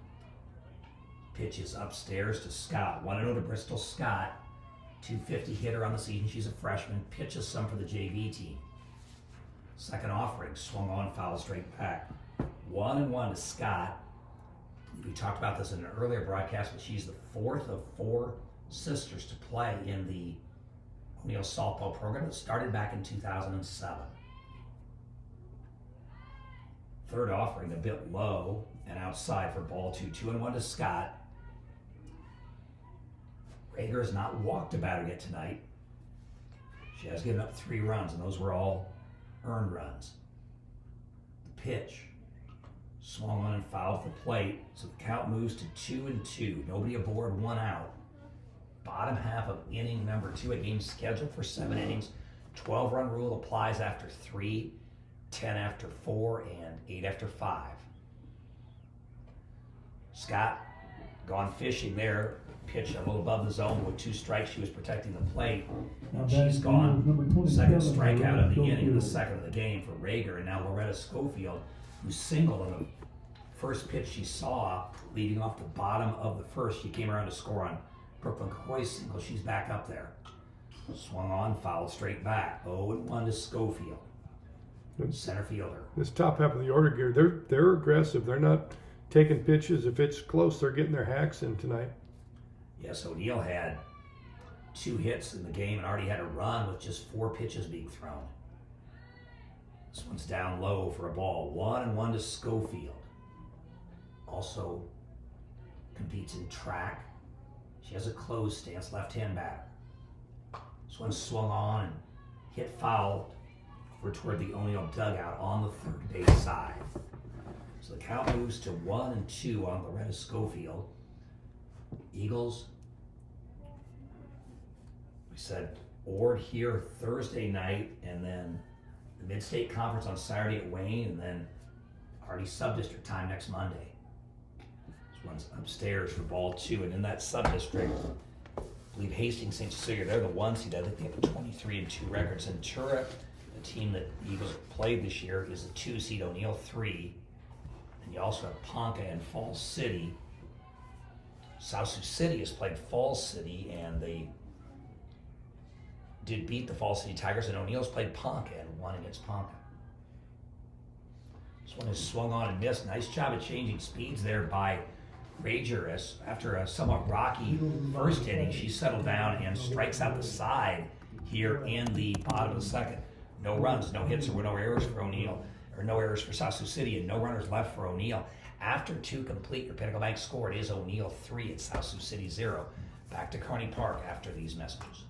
J: Pitches upstairs to Scott. 1-0 to Bristol Scott. .250 hitter on the season. She's a freshman. Pitches some for the JV team. Second offering, swung on, foul straight back. 1-1 to Scott. We talked about this in an earlier broadcast, but she's the fourth of 4 sisters to play in the O'Neill softball program that started back in 2007. Third offering a bit low and outside for ball 2. 2-1 to Scott. Rager has not walked about it yet tonight. She has given up 3 runs, and those were all earned runs. The pitch swung on and fouled off the plate, so the count moves to 2-2. Nobody aboard, 1 out. Bottom half of inning number 2, a game scheduled for 7 innings. 12-run rule applies after 3, 10 after 4, and 8 after 5. Scott gone fishing there. Pitch a little above the zone with 2 strikes. She was protecting the plate. And she's gone. Second strikeout of the inning, the second of the game for Rager. And now Loretta Schofield, who singled on the first pitch she saw, leading off the bottom of the first. She came around to score on Brooklyn Coy's single. She's back up there. Swung on, fouled straight back. 0-1 to Schofield, center fielder.
K: This top half of the order gear, they're aggressive. They're not taking pitches. If it's close, they're getting their hacks in tonight.
J: Yes, O'Neill had 2 hits in the game and already had a run with just 4 pitches being thrown. This one's down low for a ball. 1-1 to Schofield. Also competes in track. She has a closed stance, left-hand batter. This one swung on and hit foul over toward the O'Neill dugout on the third base side. So the count moves to 1-2 on Loretta Schofield. Eagles, we said Ord here Thursday night, and then the Mid-State Conference on Saturday at Wayne, and then already sub-district time next Monday. This one's upstairs for ball 2, and in that sub-district, I believe Hastings, St. Cecilia, they're the 1 seed. I think they have a 23-2 record. Centura, the team that the Eagles have played this year, is a 2 seed, O'Neill 3. And you also have Ponca and Falls City. South Sioux City has played Falls City, and they did beat the Falls City Tigers, and O'Neill's played Ponca and won against Ponca. This one is swung on and missed. Nice job of changing speeds there by Rager. After a somewhat rocky first inning, she settled down and strikes out the side here in the bottom of the second. No runs, no hits, or no errors for O'Neill, or no errors for South Sioux City, and no runners left for O'Neill. After 2 complete, your Pinnacle Bank score, it is O'Neill 3 at South Sioux City 0. Back to Kearney Park after these messages.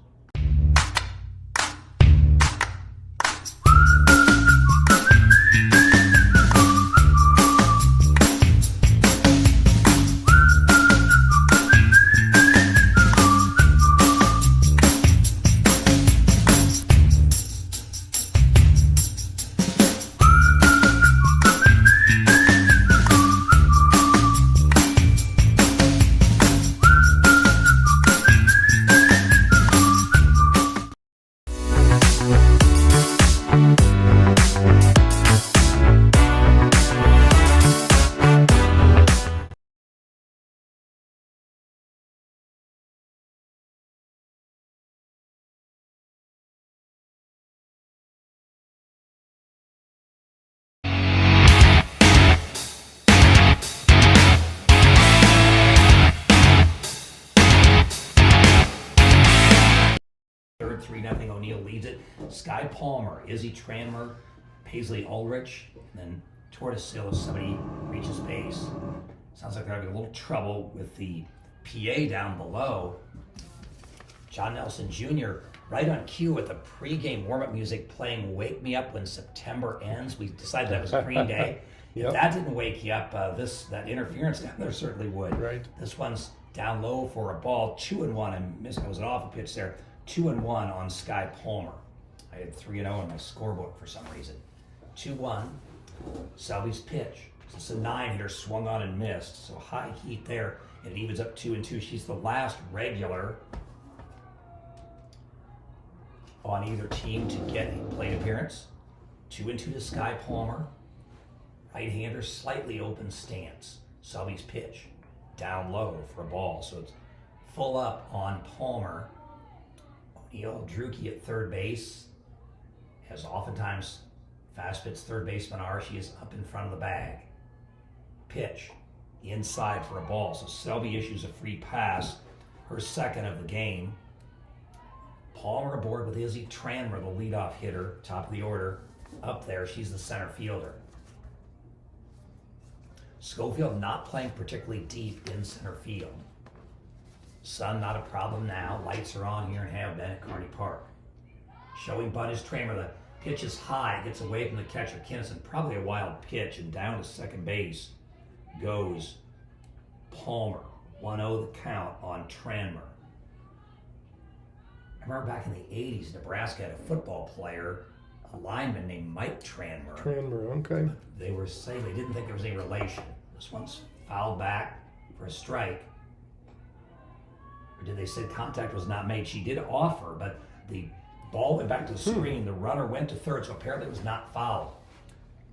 J: Third, 3-0, O'Neill leads it. Sky Palmer, Izzy Tranmer, Paisley Ulrich, and then Tortoiseville if somebody reaches base. Sounds like they're having a little trouble with the PA down below. John Nelson Jr. right on cue with the pregame warm-up music playing Wake Me Up When September Ends. We decided that was Green Day. Yep. If that didn't wake you up, that interference down there certainly would.
K: Right.
J: This one's down low for a ball, 2-1. It was an awful pitch there. 2-1 on Sky Palmer. I had 3-0 in my scorebook for some reason. 2-1. Selby's pitch. It's a 9-hitter, swung on and missed. So high heat there, and it evens up 2-2. She's the last regular on either team to get a plate appearance. 2-2 to Sky Palmer. Right-hander, slightly open stance. Selby's pitch. Down low for a ball. So it's full up on Palmer. O'Neill Druki at third base, as oftentimes fast pitch third basemen are, she is up in front of the bag. Pitch, inside for a ball. So Selby issues a free pass, her second of the game. Palmer aboard with Izzy Tranmer, the leadoff hitter, top of the order. Up there, she's the center fielder. Schofield not playing particularly deep in center field. Sun not a problem now. Lights are on here and have been at Kearney Park. Showing bunt is Tranmer. The pitch is high. Gets away from the catcher Kinnison. Probably a wild pitch, and down to second base goes Palmer. 1-0 the count on Tranmer. I remember back in the 80s, Nebraska had a football player, a lineman named Mike Tranmer.
K: Okay.
J: They were saying they didn't think there was any relation. This one's fouled back for a strike. Or did they say contact was not made? She did offer, but the ball went back to the screen. The runner went to third, so apparently it was not fouled.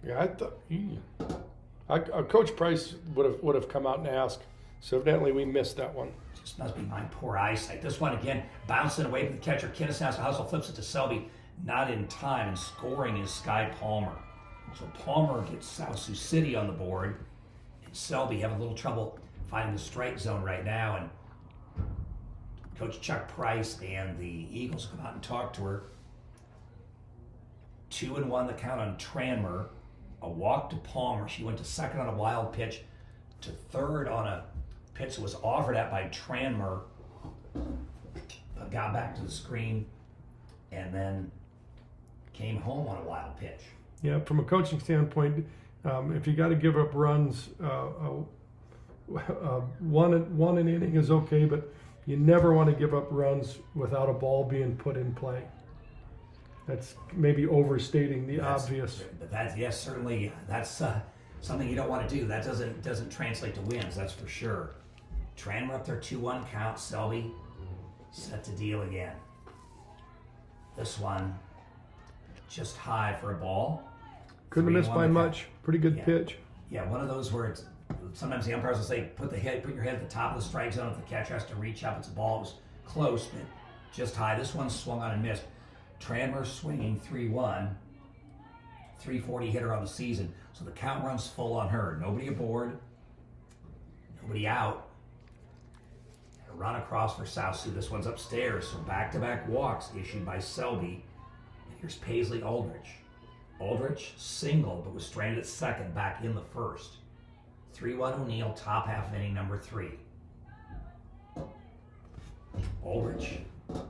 K: Yeah, I thought Coach Price would have come out and asked. So evidently we missed that one.
J: Just must be my poor eyesight. This one again, bouncing away from the catcher. Kinnison has to hustle, flips it to Selby. Not in time, and scoring is Sky Palmer. So Palmer gets South Sioux City on the board, and Selby having a little trouble finding the strike zone right now. And Coach Chuck Price and the Eagles come out and talk to her. 2-1 the count on Tranmer. A walk to Palmer. She went to second on a wild pitch, to third on a pitch that was offered at by Tranmer got back to the screen, and then came home on a wild pitch.
K: Yeah, from a coaching standpoint, if you got to give up runs, one an inning is okay, but you never want to give up runs without a ball being put in play. That's maybe overstating the obvious.
J: But that's, yes, certainly that's something you don't want to do. That doesn't translate to wins, that's for sure. Tranmere up their 2-1 count. Selby set to deal again. This one just high for a ball.
K: Couldn't have missed by much. Pretty good pitch.
J: Yeah, one of those where it's sometimes the umpires will say put your head at the top of the strike zone if the catcher has to reach up. It's a ball. It was close, but just high. This one swung on and missed. Tranmere swinging 3-1, 340 hitter on the season. So the count runs full on her. Nobody aboard, nobody out. A run across for Sioux. This one's upstairs. So back-to-back walks issued by Selby. And here's Paisley Aldrich. Aldrich singled, but was stranded at second, back in the first. 3-1 O'Neill, top half of inning number 3. Aldrich,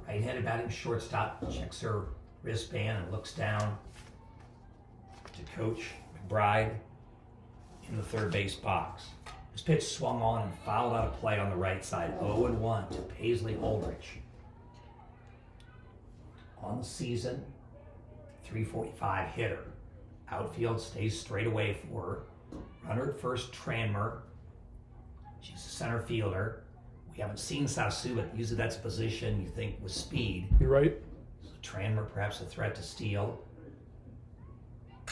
J: right-handed batting shortstop, checks her wristband and looks down to Coach McBride in the third base box. This pitch swung on and fouled out of play on the right side. 0-1 to Paisley Aldrich. On the season, 345 hitter. Outfield stays straight away for her. Runner at first, Tranmere. She's a center fielder. We haven't seen Sioux, but usually that's a position you think with speed.
K: You're right.
J: So Tranmere perhaps a threat to steal.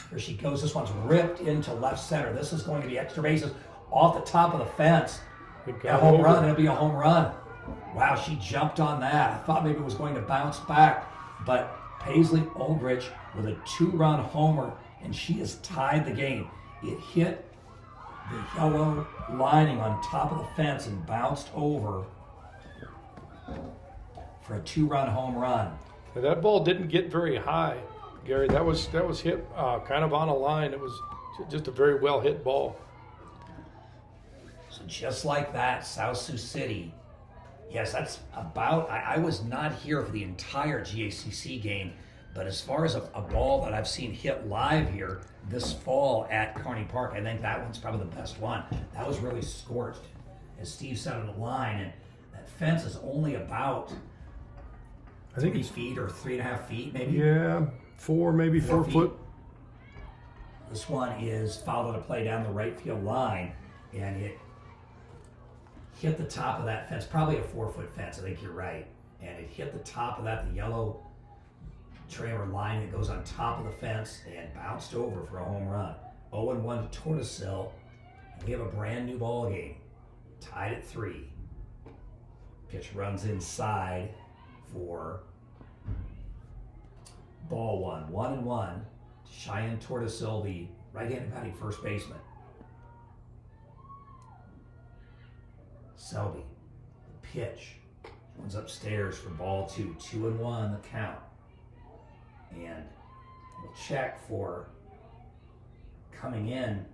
J: Here she goes. This one's ripped into left center. This is going to be extra bases off the top of the fence. A home run. It'll be a home run. Wow, she jumped on that. I thought maybe it was going to bounce back, but Paisley Aldrich with a 2-run homer, and she has tied the game. It hit the yellow lining on top of the fence and bounced over for a 2-run home run.
K: Now, that ball didn't get very high, Gary. That was hit kind of on a line. It was just a very well hit ball.
J: So just like that, Sioux City. Yes, that's about. I was not here for the entire GACC game, but as far as a ball that I've seen hit live here this fall at Kearney Park, I think that one's probably the best one. That was really scorched, as Steve said on the line, and that fence is only about, I think, 3 feet or 3.5 feet, maybe.
K: Yeah, 4, maybe 4 foot.
J: This one is fouled out of play down the right field line, and it hit the top of that fence, probably a 4-foot fence, I think you're right. And it hit the top of that, the yellow trailer line that goes on top of the fence, and bounced over for a home run. 0-1 to Tortoisille. And we have a brand new ball game, tied at 3. Pitch runs inside for ball 1. 1-1 to Cheyenne Tortoisille, the right-handed batting first baseman. Selby, the pitch, one's upstairs for ball 2. 2-1 the count. And we'll check for coming in.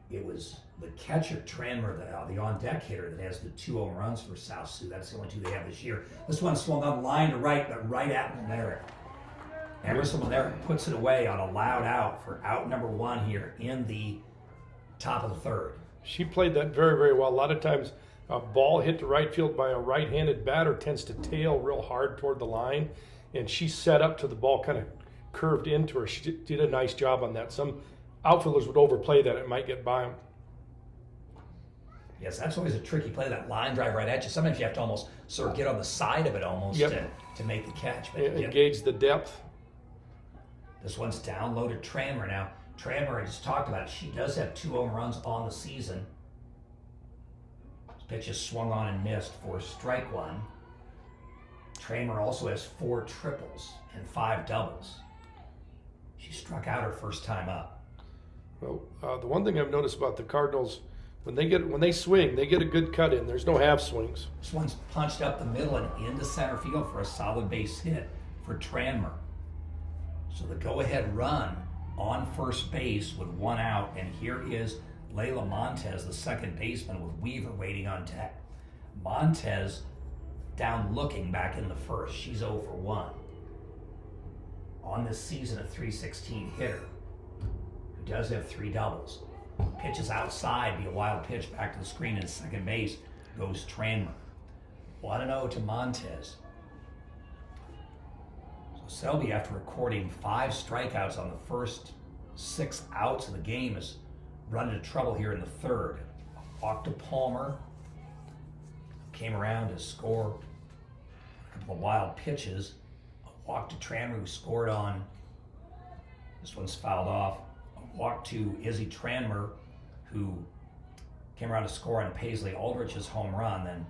J: It was the catcher, Tranmere, the on-deck hitter, that has the 2 home runs for Sioux. That's the only 2 they have this year. This one swung on line to right, but right at Merrick. Emerson Merrick puts it away on a loud out for out number 1 here in the top of the third.
K: She played that very, very well. A lot of times a ball hit to right field by a right-handed batter tends to tail real hard toward the line, and she set up to the ball kind of curved into her. She did a nice job on that. Some outfielders would overplay that. It might get by them.
J: Yes, that's always a tricky play, that line drive right at you. Sometimes you have to almost sort of get on the side of it almost to make the catch. But
K: engage the depth.
J: This one's down low to Tranmere now. Tranmere, I just talked about it. She does have 2 home runs on the season. This pitch is swung on and missed for strike 1. Tranmere also has 4 triples and 5 doubles. She struck out her first time up.
K: Well, the one thing I've noticed about the Cardinals, when they swing, they get a good cut in. There's no half swings.
J: This one's punched up the middle and into center field for a solid base hit for Tranmere. So the go-ahead run on first base with 1 out, and here is Layla Montez, the second baseman, with Weaver waiting on deck. Montez down looking back in the first. She's 0 for 1. On this season, a .316 hitter who does have 3 doubles. Pitches outside, be a wild pitch back to the screen at second base, goes Tranmer. 1-0 to Montez. So Selby, after recording 5 strikeouts on the first 6 outs of the game, is run into trouble here in the third. A walk to Palmer, came around to score a couple of wild pitches. A walk to Tranmer, who scored on, this one's fouled off. A walk to Izzy Tranmer, who came around to score on Paisley Aldrich's home run. Then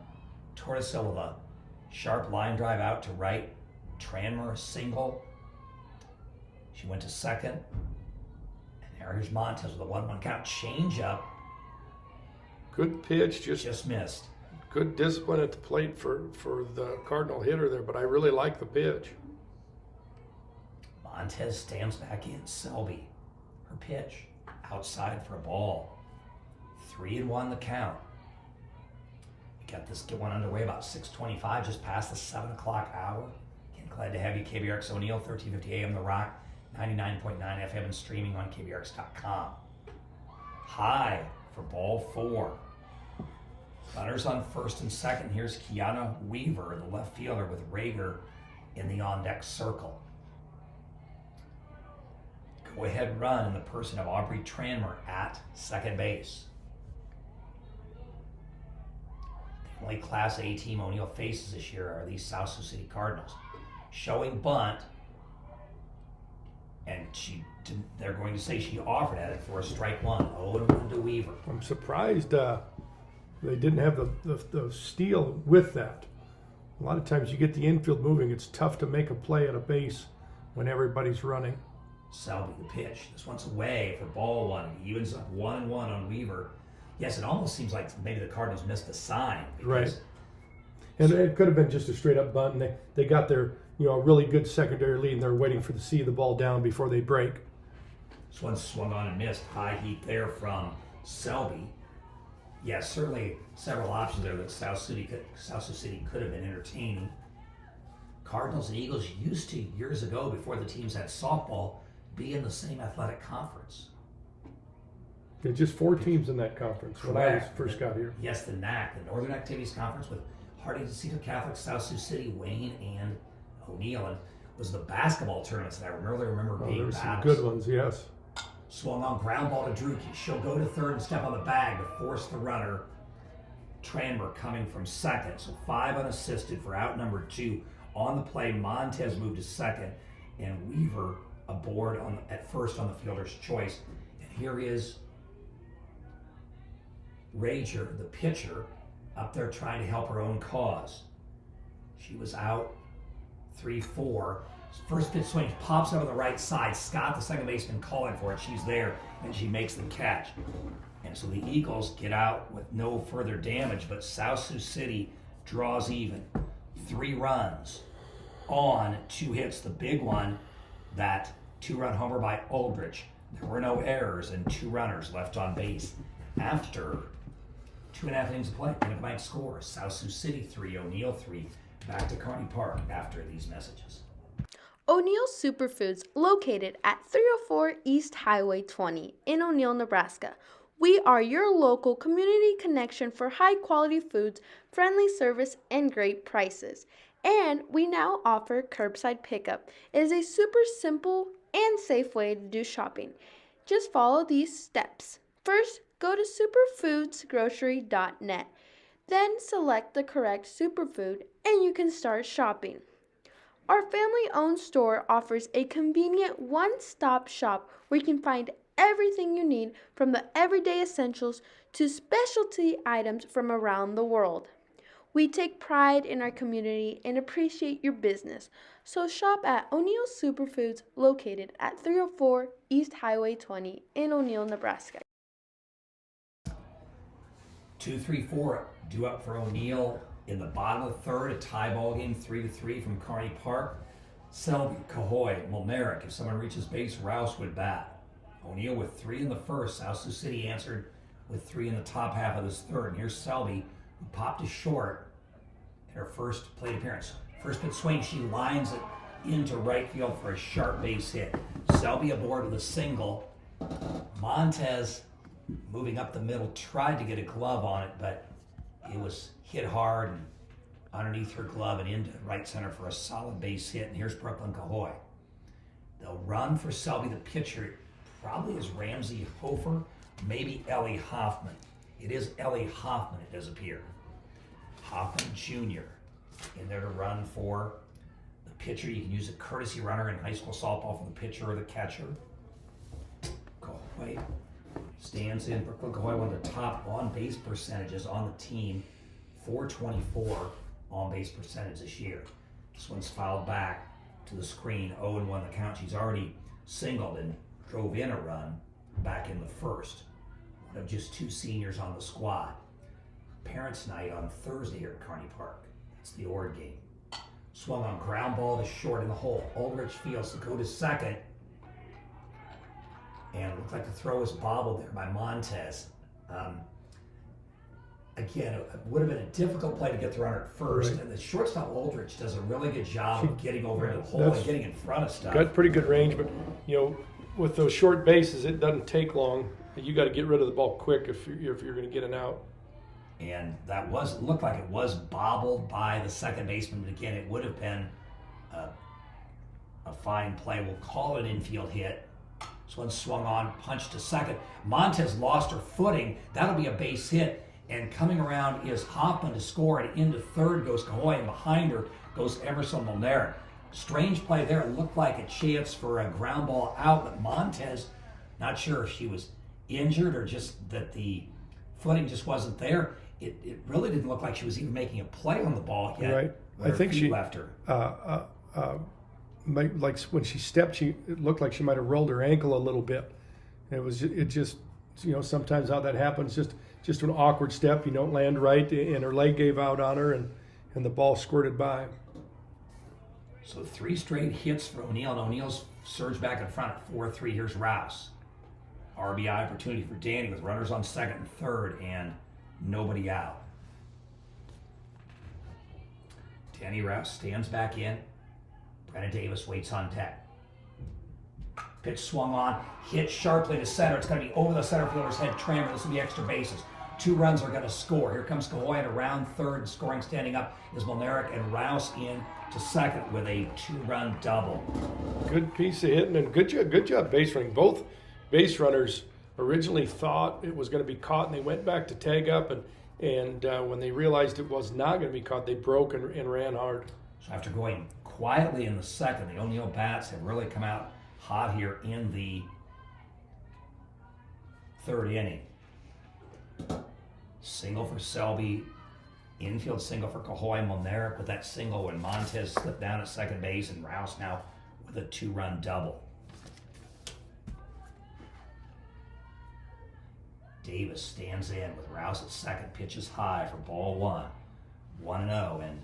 J: Tortosil with a sharp line drive out to right. Tranmer single. She went to second. And here's Montez with a 1-1 count. Change up.
K: Good pitch,
J: just missed.
K: Good discipline at the plate for the Cardinal hitter there, but I really like the pitch.
J: Montez stands back in. Selby, her pitch, outside for a ball. 3-1 the count. We got this one underway about 6:25, just past the 7 o'clock hour. Again, glad to have you, KBRX O'Neill, 1350 AM The Rock, 99.9 FM, and streaming on KBRX.com. High for ball 4. Runners on first and second. Here's Kiana Weaver, the left fielder, with Rager in the on-deck circle. Go-ahead run in the person of Aubrey Tranmer at second base. The only Class A team O'Neill faces this year are these South Sioux City Cardinals. Showing bunt, and they're going to say she offered at it for a strike 1. 0-1 to Weaver.
K: I'm surprised they didn't have the steal with that. A lot of times you get the infield moving, it's tough to make a play at a base when everybody's running.
J: Selby, the pitch. This one's away for ball 1. He evens up 1-1 on Weaver. Yes, it almost seems like maybe the Cardinals missed a sign.
K: Right. And it could have been just a straight up bunt, and they got their a really good secondary lead, and they're waiting for the see the ball down before they break.
J: This one swung on and missed. High heat there from Selby. Yes, certainly several options there that South Sioux City could have been entertaining. Cardinals and Eagles used to, years ago, before the teams had softball, be in the same athletic conference.
K: There's just 4 teams in that conference when I first got here.
J: Yes, the NAC, the Northern Activities Conference, with Harding-Cedar Catholic, South Sioux City, Wayne, and O'Neill. And was the basketball tournaments that I really remember being
K: there's
J: battles.
K: some good ones, yes.
J: Swung on ground ball to Druki. She'll go to third and step on the bag to force the runner. Tranmer coming from second. So 5 unassisted for out number 2. On the play, Montez moved to second, and Weaver aboard at first on the fielder's choice. And here is Rager, the pitcher, up there trying to help her own cause. She was out 3-4. First pitch swing, pops out on the right side. Scott, the second baseman, calling for it. She's there, and she makes the catch. And so the Eagles get out with no further damage, but South Sioux City draws even. 3 runs on 2 hits. The big one, that 2-run homer by Aldrich. There were no errors and 2 runners left on base after 2.5 innings of play. Combined score: South Sioux City 3, O'Neill 3. Back to Kearney Park after these messages.
C: O'Neill Superfoods, located at 304 East Highway 20 in O'Neill, Nebraska. We are your local community connection for high-quality foods, friendly service, and great prices. And we now offer curbside pickup. It is a super simple and safe way to do shopping. Just follow these steps. First, go to superfoodsgrocery.net. Then select the correct superfood and you can start shopping. Our family-owned store offers a convenient one-stop shop where you can find everything you need, from the everyday essentials to specialty items from around the world. We take pride in our community and appreciate your business, so shop at O'Neill Superfoods, located at 304 East Highway 20 in O'Neill, Nebraska.
J: 2-3-4 due up for O'Neill in the bottom of the third, a tie ball game, 3-3 from Kearney Park. Selby, Cahoy, Mulmeric, if someone reaches base, Rouse would bat. O'Neill with 3 in the first. South Sioux City answered with 3 in the top half of this third. And here's Selby, who popped to short. her first plate appearance. First pitch swing, she lines it into right field for a sharp base hit. Selby aboard with a single. Montez, moving up the middle, tried to get a glove on it, but it was hit hard and underneath her glove and into right center for a solid base hit. And here's Brooklyn Cahoy. They'll run for Selby, the pitcher. Probably is Ramsey Hofer, maybe Ellie Hoffman. It is Ellie Hoffman, it does appear. Hoffman Jr. in there to run for the pitcher. You can use a courtesy runner in high school softball for the pitcher or the catcher. Cahoy stands in. Brooklyn Cahoy, one of the top on-base percentages on the team. 424 on-base percentage this year. This one's fouled back to the screen. 0-1 the count. She's already singled and drove in a run back in the first. One of just 2 seniors on the squad. Parents' night on Thursday here at Kearney Park. It's the Ord game. Swung on ground ball to short in the hole. Aldrich fields to go to second. And it looked like the throw was bobbled there by Montez. Again, it would have been a difficult play to get the runner at first. Right. And the shortstop Aldrich does a really good job of getting over into the hole and getting in front of stuff.
K: Got pretty good range, but with those short bases, it doesn't take long. You got to get rid of the ball quick if you're going to get an out.
J: And that looked like it was bobbled by the second baseman, but again, it would have been a fine play. We'll call it an infield hit. This one swung on, punched to second. Montez lost her footing. That'll be a base hit. And coming around is Hoffman to score, and into third goes Cahoy, and behind her goes Emerson Molnaric. Strange play there. It looked like a chance for a ground ball out, but Montez, not sure if she was injured or just that the footing just wasn't there. It really didn't look like she was even making a play on the ball yet.
K: Right. I think she
J: left her.
K: Like when she stepped, it looked like she might have rolled her ankle a little bit. It just sometimes how that happens, just an awkward step. You don't land right, and her leg gave out on her, and the ball squirted by.
J: So 3 straight hits for O'Neill, and O'Neill's surged back in front at 4-3. Here's Rouse. RBI opportunity for Danny with runners on second and third, and nobody out. Danny Rouse stands back in. Brenna Davis waits on deck. Pitch swung on, hit sharply to center. It's going to be over the center fielder's head. Trammer. This will be extra bases. 2 runs are going to score. Here comes Cahoy around third. Scoring standing up is Molnaric, and Rouse in to second with a 2-run double.
K: Good piece of hitting and good job base running. Both base runners originally thought it was going to be caught, and they went back to tag up, and when they realized it was not going to be caught, they broke and ran hard.
J: So after going quietly in the second, the O'Neill bats have really come out hot here in the third inning. Single for Selby, infield single for Cahoy. Molnaric with that single when Montez slipped down at second base, and Rouse now with a 2-run double. Davis stands in with Rouse at second. Pitches high for ball 1. 1-0, and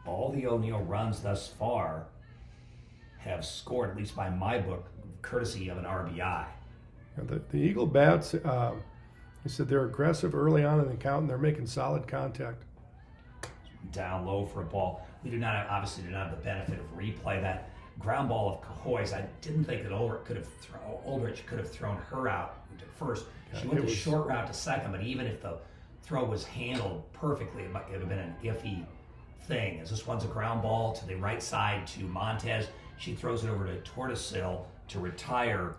J: all the O'Neill runs thus far have scored, at least by my book, courtesy of an RBI.
K: The Eagle bats, they said they're aggressive early on in the count, and they're making solid contact.
J: Down low for a ball. We obviously do not have the benefit of replay. That ground ball of Cahoy's, I didn't think that Aldrich could have thrown her out to first. She went the short route to second, but even if the throw was handled perfectly, it would have been an iffy thing. As this one's a ground ball to the right side to Montez. She throws it over to Tortosil to retire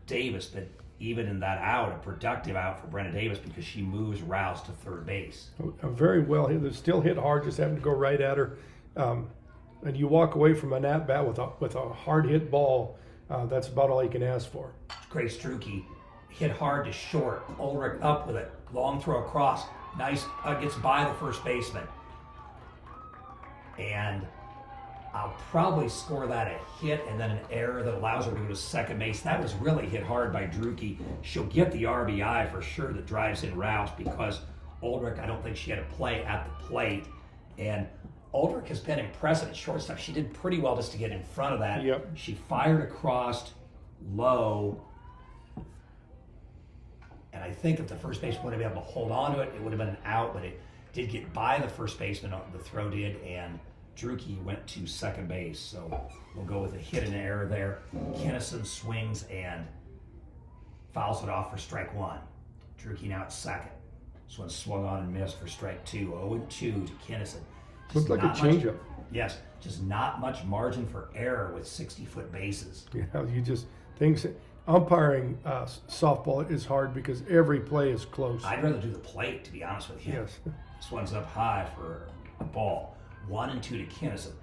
J: Davis, but even in that out, a productive out for Brenna Davis because she moves Rouse to third base.
K: Very well hit. They're still hit hard, just having to go right at her. And you walk away from an at-bat with a hard hit ball, that's about all you can ask for.
J: Grace Struke hit hard to short. Ulrich up with it. Long throw across. Nice, gets by the first baseman. And I'll probably score that a hit and then an error that allows her to go to second base. That was really hit hard by Druke. She'll get the RBI for sure that drives in Rouse because Ulrich, I don't think she had a play at the plate. And Ulrich has been impressive at shortstop. She did pretty well just to get in front of that.
K: Yep.
J: She fired across low. And I think if the first baseman would have been able to hold on to it, it would have been an out, but it did get by the first baseman, the throw did, and Drucke went to second base. So we'll go with a hit and an error there. Kinnison swings and fouls it off for strike one. Drucke now at second. This one swung on and missed for strike two. 0-2 to Kinnison.
K: Looked like a changeup.
J: Yes, just not much margin for error with 60-foot bases.
K: Yeah, umpiring softball is hard because every play is close.
J: I'd rather do the plate, to be honest with you.
K: Yes.
J: This one's up high for a ball. 1-2 to Kinnison.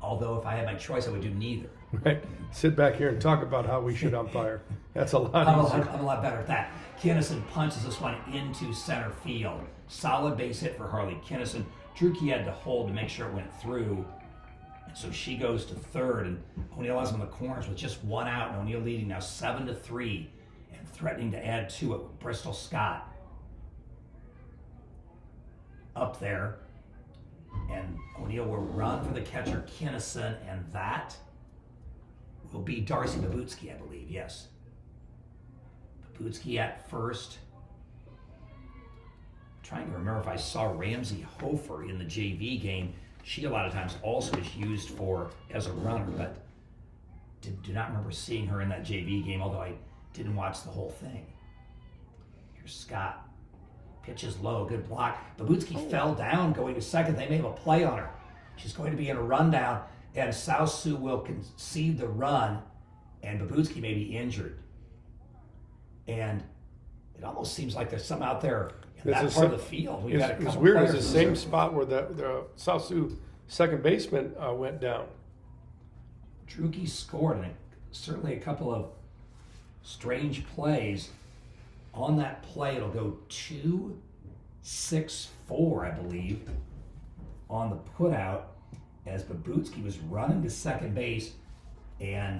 J: Although if I had my choice, I would do neither.
K: Right. Sit back here and talk about how we should umpire. That's a lot easier.
J: I'm a lot better at that. Kinnison punches this one into center field. Solid base hit for Harley Kinnison. Drucke had to hold to make sure it went through. And so she goes to third, and O'Neill has him in the corners with just one out, and O'Neill leading now 7-3 and threatening to add to it with Bristol Scott up there. And O'Neill will run for the catcher Kinnison, and that will be Darcy Babutsky, I believe. Yes. Babutsky at first. Trying to remember if I saw Ramsey Hofer in the JV game. She a lot of times also is used as a runner, but do not remember seeing her in that JV game, although I didn't watch the whole thing. Here's Scott. Pitches low, good block. Babutsky fell down going to second. They may have a play on her. She's going to be in a rundown, and South Sioux will concede the run, and Babutsky may be injured. And it almost seems like there's some out there in that part of the field.
K: It's weird. It's the same spot where the South Sioux second baseman went down.
J: Drucke scored, and certainly a couple of strange plays. On that play, it'll go 2-6-4, I believe, on the putout as Babutsky was running to second base, and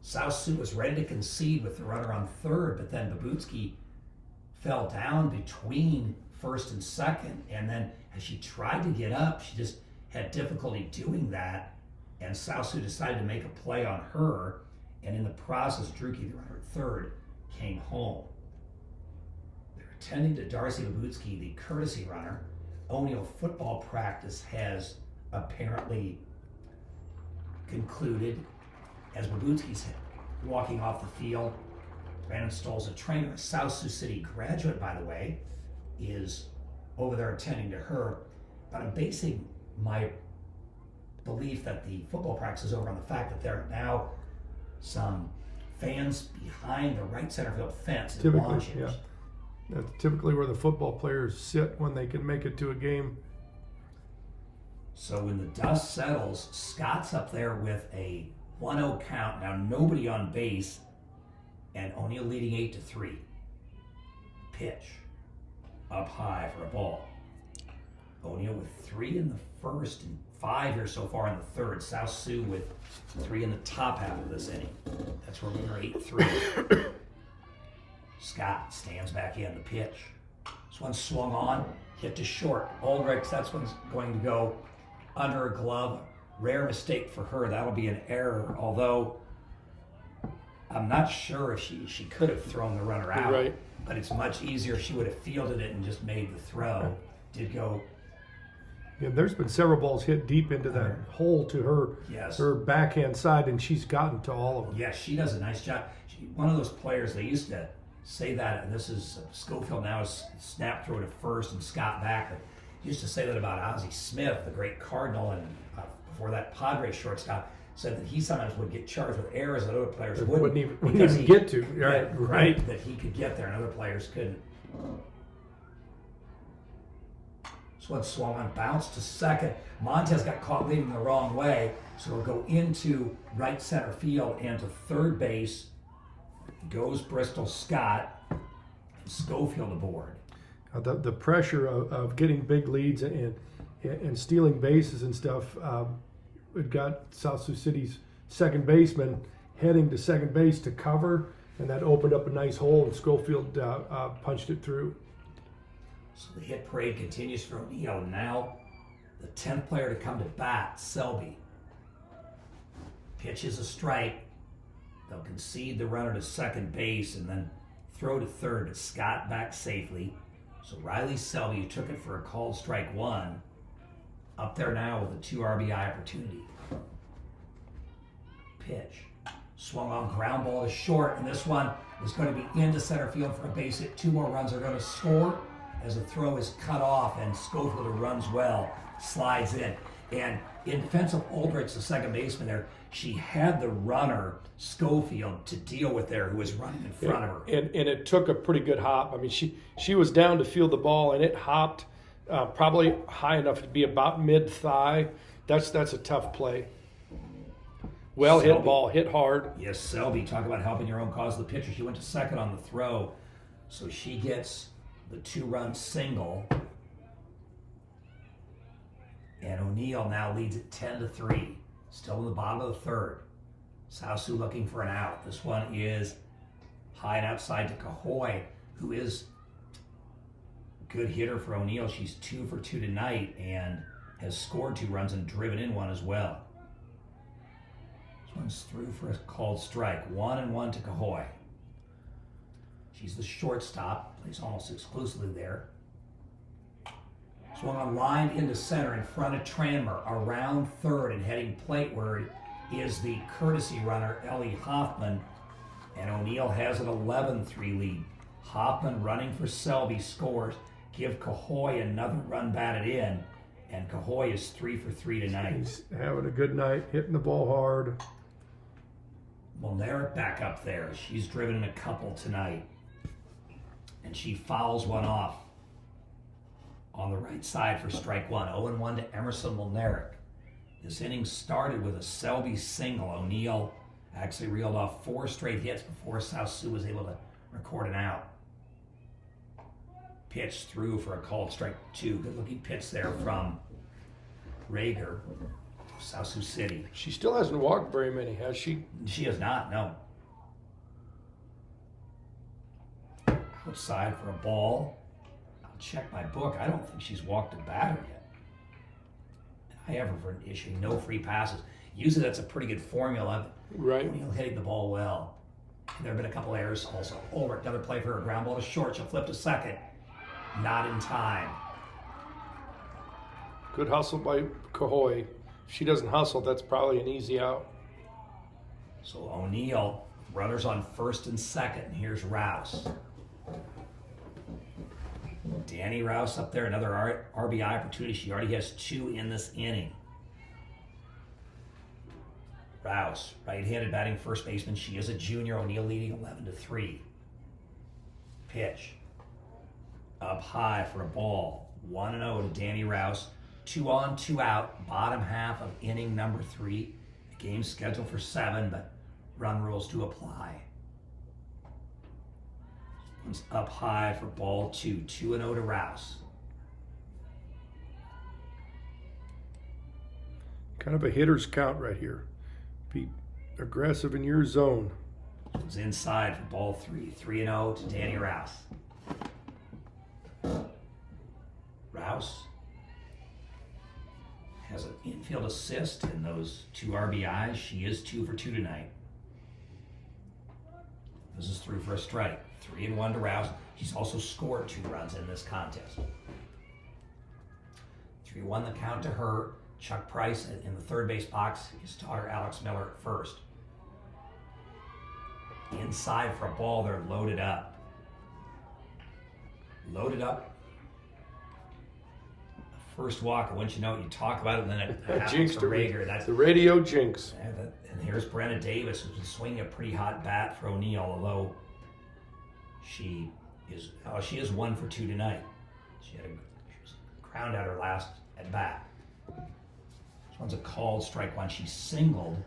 J: South Sioux was ready to concede with the runner on third, but then Babutsky fell down between first and second, and then as she tried to get up, she just had difficulty doing that, and South Sioux decided to make a play on her, and in the process, Drucke, the runner at third, came home. Tending to Darcy Babutsky, the courtesy runner. O'Neill football practice has apparently concluded as Babutsky's walking off the field. Brandon Stoll's a trainer, a South Sioux City graduate, by the way, is over there attending to her. But I'm basing my belief that the football practice is over on the fact that there are now some fans behind the right center field fence in lawn chairs.
K: Yeah. That's typically where the football players sit when they can make it to a game.
J: So when the dust settles, Scott's up there with a 1-0 count. Now nobody on base, and O'Neill leading 8-3. Pitch up high for a ball. O'Neill with 3 in the first and 5 here so far in the third. South Sioux with 3 in the top half of this inning. That's where we are 8-3. Scott stands back in the pitch. This one swung on, hit to short. Aldrichs, that's one's going to go under a glove. Rare mistake for her. That'll be an error, although I'm not sure if she could have thrown the runner out.
K: Right.
J: But it's much easier if she would have fielded it and just made the throw. Did go.
K: Yeah, there's been several balls hit deep into that hole to her backhand side, and she's gotten to all of them.
J: Yeah, she does a nice job. One of those players, they used to say that, and this is Schofield now is snap throw to first and Scott back. But used to say that about Ozzie Smith, the great Cardinal, and before that Padres shortstop, said that he sometimes would get charged with errors that other players wouldn't
K: even get to. Right.
J: That he could get there and other players couldn't. This one swung on, bounced to second. Montez got caught leading the wrong way, so it'll go into right center field and to third base. Goes Bristol Scott, and Schofield aboard.
K: The pressure of getting big leads and stealing bases and stuff, it got South Sioux City's second baseman heading to second base to cover, and that opened up a nice hole, and Schofield punched it through.
J: So the hit parade continues for O'Neill. Now the 10th player to come to bat, Selby. Pitches a strike. They'll concede the runner to second base and then throw to third, but Scott back safely. So Riley Selby, who took it for a called strike one, up there now with a 2 RBI opportunity. Pitch. Swung on, ground ball to short, and this one is going to be into center field for a base hit. 2 more runs are going to score as the throw is cut off, and Schofield, who runs well, slides in. And in defense of Aldrich, the second baseman there, she had the runner, Schofield, to deal with there, who was running in front of her.
K: And it took a pretty good hop. I mean, she was down to field the ball, and it hopped probably high enough to be about mid-thigh. That's a tough play. Well hit ball, hit hard.
J: Yes, Selby, talk about helping your own cause. The pitcher, she went to second on the throw, so she gets the 2-run single. And O'Neill now leads it 10-3. Still in the bottom of the third. Sioux looking for an out. This one is high and outside to Cahoy, who is a good hitter for O'Neill. She's 2 for 2 tonight and has scored 2 runs and driven in 1 as well. This one's through for a called strike. 1-1 to Cahoy. She's the shortstop, plays almost exclusively there. Swung on line into center in front of Tranmer, around third and heading plateward is the courtesy runner, Ellie Hoffman, and O'Neill has an 11-3 lead. Hoffman running for Selby scores, give Cahoy another run batted in, and Cahoy is 3 for 3 tonight.
K: He's having a good night, hitting the ball hard.
J: Molnaric back up there. She's driven in a couple tonight, and she fouls one off on the right side for strike 1. 0-1 to Emerson Molnaric. This inning started with a Selby single. O'Neill actually reeled off 4 straight hits before Sioux was able to record an out. Pitch through for a called strike 2. Good looking pitch there from Rager, Sioux City.
K: She still hasn't walked very many, has she?
J: She has not, no. Outside for a ball. Check my book. I don't think she's walked a batter yet. I have her for an issue. No free passes. Usually that's a pretty good formula.
K: Right.
J: O'Neill hitting the ball well. There have been a couple errors also. Ulrich, another play for her. Ground ball to short. She'll flip to second. Not in time.
K: Good hustle by Cahoy. If she doesn't hustle, that's probably an easy out.
J: So O'Neill, runners on first and second. And here's Rouse. Danny Rouse up there, another RBI opportunity. She already has 2 in this inning. Rouse, right-handed batting first baseman. She is a junior. O'Neill leading 11-3. Pitch. Up high for a ball. 1-0 to Danny Rouse. 2 on, 2 out. Bottom half of inning number 3. The game's scheduled for 7, but run rules do apply. One's up high for ball 2. 2-0 to Rouse.
K: Kind of a hitter's count right here. Be aggressive in your zone.
J: One's inside for ball 3. 3-0 to Danny Rouse. Rouse has an infield assist in those 2 RBIs. She is 2 for 2 tonight. This is through for a strike. 3-1 to Rouse. She's also scored 2 runs in this contest. 3-1 the count to her. Chuck Price in the third base box. His daughter Alex Miller at first. Inside for a ball. They're loaded up. Loaded up. First walk. Once you know it, you talk about it, and then it happens for Rager. That's
K: the radio jinx.
J: And here's Brenna Davis, who's been swinging a pretty hot bat for O'Neill, although she is 1 for 2 tonight. She was crowned out her last at bat. This one's a called strike 1. She singled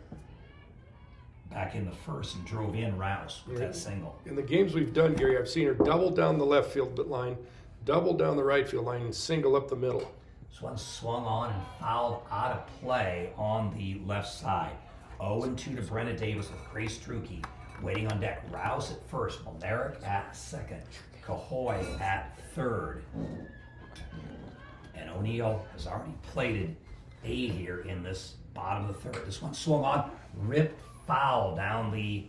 J: back in the first and drove in Rouse with that single.
K: In the games we've done, Gary, I've seen her double down the left field line, double down the right field line, and single up the middle.
J: This one swung on and fouled out of play on the left side. 0-2 to Brenna Davis with Grace Drucke waiting on deck. Rouse at first, Molnaric at second, Cahoy at third. And O'Neill has already plated 8 here in this bottom of the third. This one swung on, ripped foul down the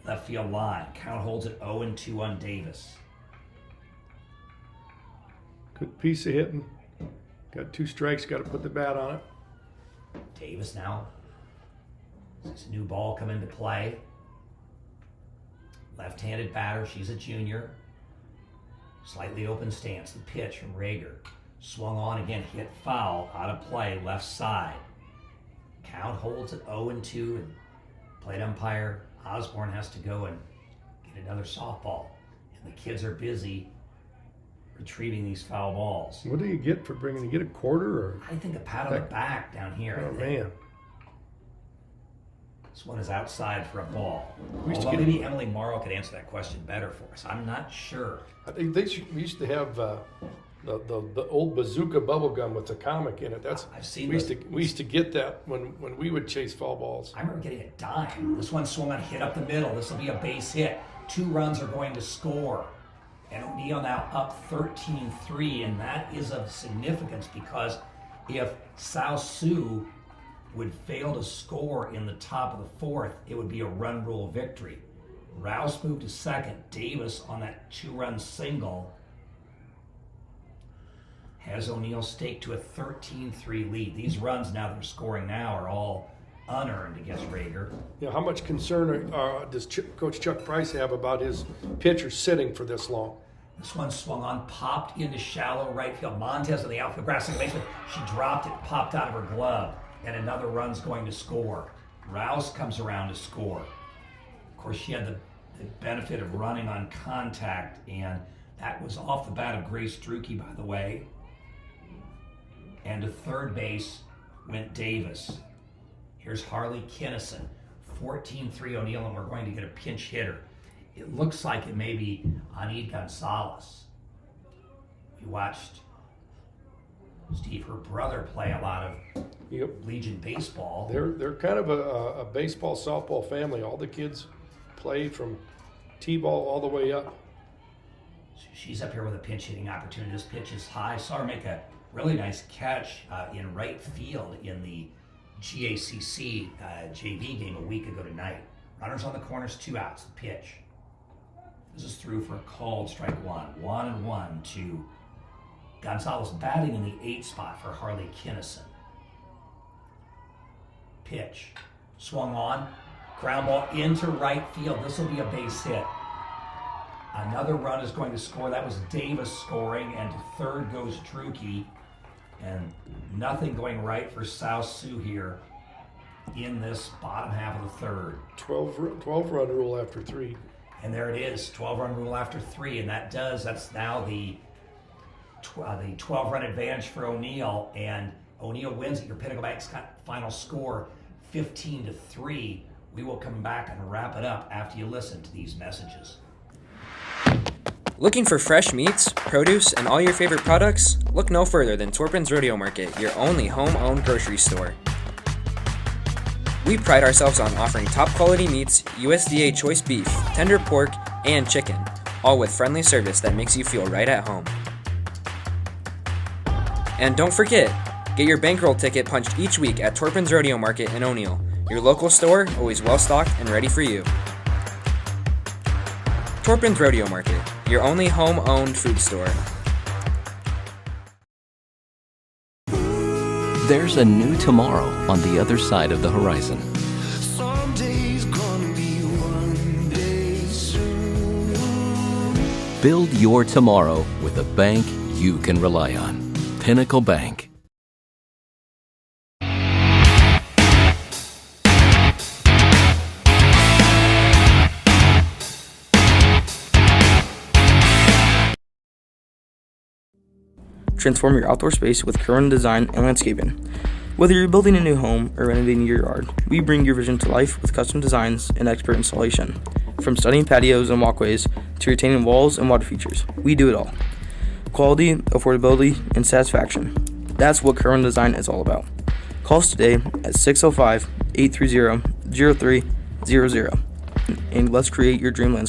J: left field line. Count holds it 0-2 on Davis.
K: Good piece of hitting. Got 2 strikes, got to put the bat on it.
J: Davis now. Sees a new ball come into play. Left-handed batter, she's a junior. Slightly open stance, the pitch from Rager. Swung on again, hit foul, out of play, left side. Count holds at 0-2, and plate umpire Osborne has to go and get another softball. And the kids are busy retrieving these foul balls.
K: What do you get for bringing? You get a quarter or?
J: I think a pat on the back down here.
K: Oh man.
J: This one is outside for a ball.
K: Although
J: maybe Emily Morrow could answer that question better for us. I'm not sure.
K: I think we used to have the old bazooka bubble gum with the comic in it.
J: I've seen.
K: We used to get that when we would chase foul balls.
J: I remember getting a dime. This one swung on, hit up the middle. This will be a base hit. 2 runs are going to score. And O'Neill now up 13-3, and that is of significance because if Sioux would fail to score in the top of the 4th, it would be a run rule victory. Rouse moved to second. Davis on that 2-run single has O'Neill staked to a 13-3 lead. These runs now they're scoring now are all unearned against Rager.
K: Yeah, how much concern does Coach Chuck Price have about his pitcher sitting for this long?
J: This one swung on, popped into shallow right field. Montez on the outfield grassing basement. She dropped it, popped out of her glove, and another run's going to score. Rouse comes around to score. Of course, she had the benefit of running on contact, and that was off the bat of Grace Druke, by the way. And to third base went Davis. Here's Harley Kinnison, 14-3 O'Neill, and we're going to get a pinch hitter. It looks like it may be Anid Gonzalez. We watched Steve, her brother, play a lot of Legion baseball.
K: They're kind of a baseball, softball family. All the kids play from T-ball all the way up.
J: So she's up here with a pinch hitting opportunity. This pitch is high. Saw her make a really nice catch in right field in the GACC JV game a week ago tonight. Runners on the corners, 2 outs, the pitch. This is through for a called strike 1. 1-1 to Gonzalez batting in the 8th spot for Harley Kinnison. Pitch. Swung on. Ground ball into right field. This will be a base hit. Another run is going to score. That was Davis scoring, and to third goes Druke. And nothing going right for Sioux here in this bottom half of the 3rd.
K: 12-run rule after 3.
J: And there it is, 12-run rule after 3, and that's now the 12-run advantage for O'Neill, and O'Neill wins at your Pinnacle Bank's final score, 15-3. We will come back and wrap it up after you listen to these messages.
B: Looking for fresh meats, produce, and all your favorite products? Look no further than Torpin's Rodeo Market, your only home-owned grocery store. We pride ourselves on offering top-quality meats, USDA choice beef, tender pork, and chicken, all with friendly service that makes you feel right at home. And don't forget, get your bankroll ticket punched each week at Torpin's Rodeo Market in O'Neill, your local store, always well-stocked and ready for you. Torpin's Rodeo Market, your only home-owned food store.
D: There's a new tomorrow on the other side of the horizon.
E: Someday's gonna be one day soon.
D: Build your tomorrow with a bank you can rely on. Pinnacle Bank.
M: Transform your outdoor space with Corona Design and Landscaping. Whether you're building a new home or renovating your yard, we bring your vision to life with custom designs and expert installation. From stunning patios and walkways to retaining walls and water features, we do it all. Quality, affordability, and satisfaction. That's what Corona Design is all about. Call us today at 605-830-0300 and let's create your dream landscape.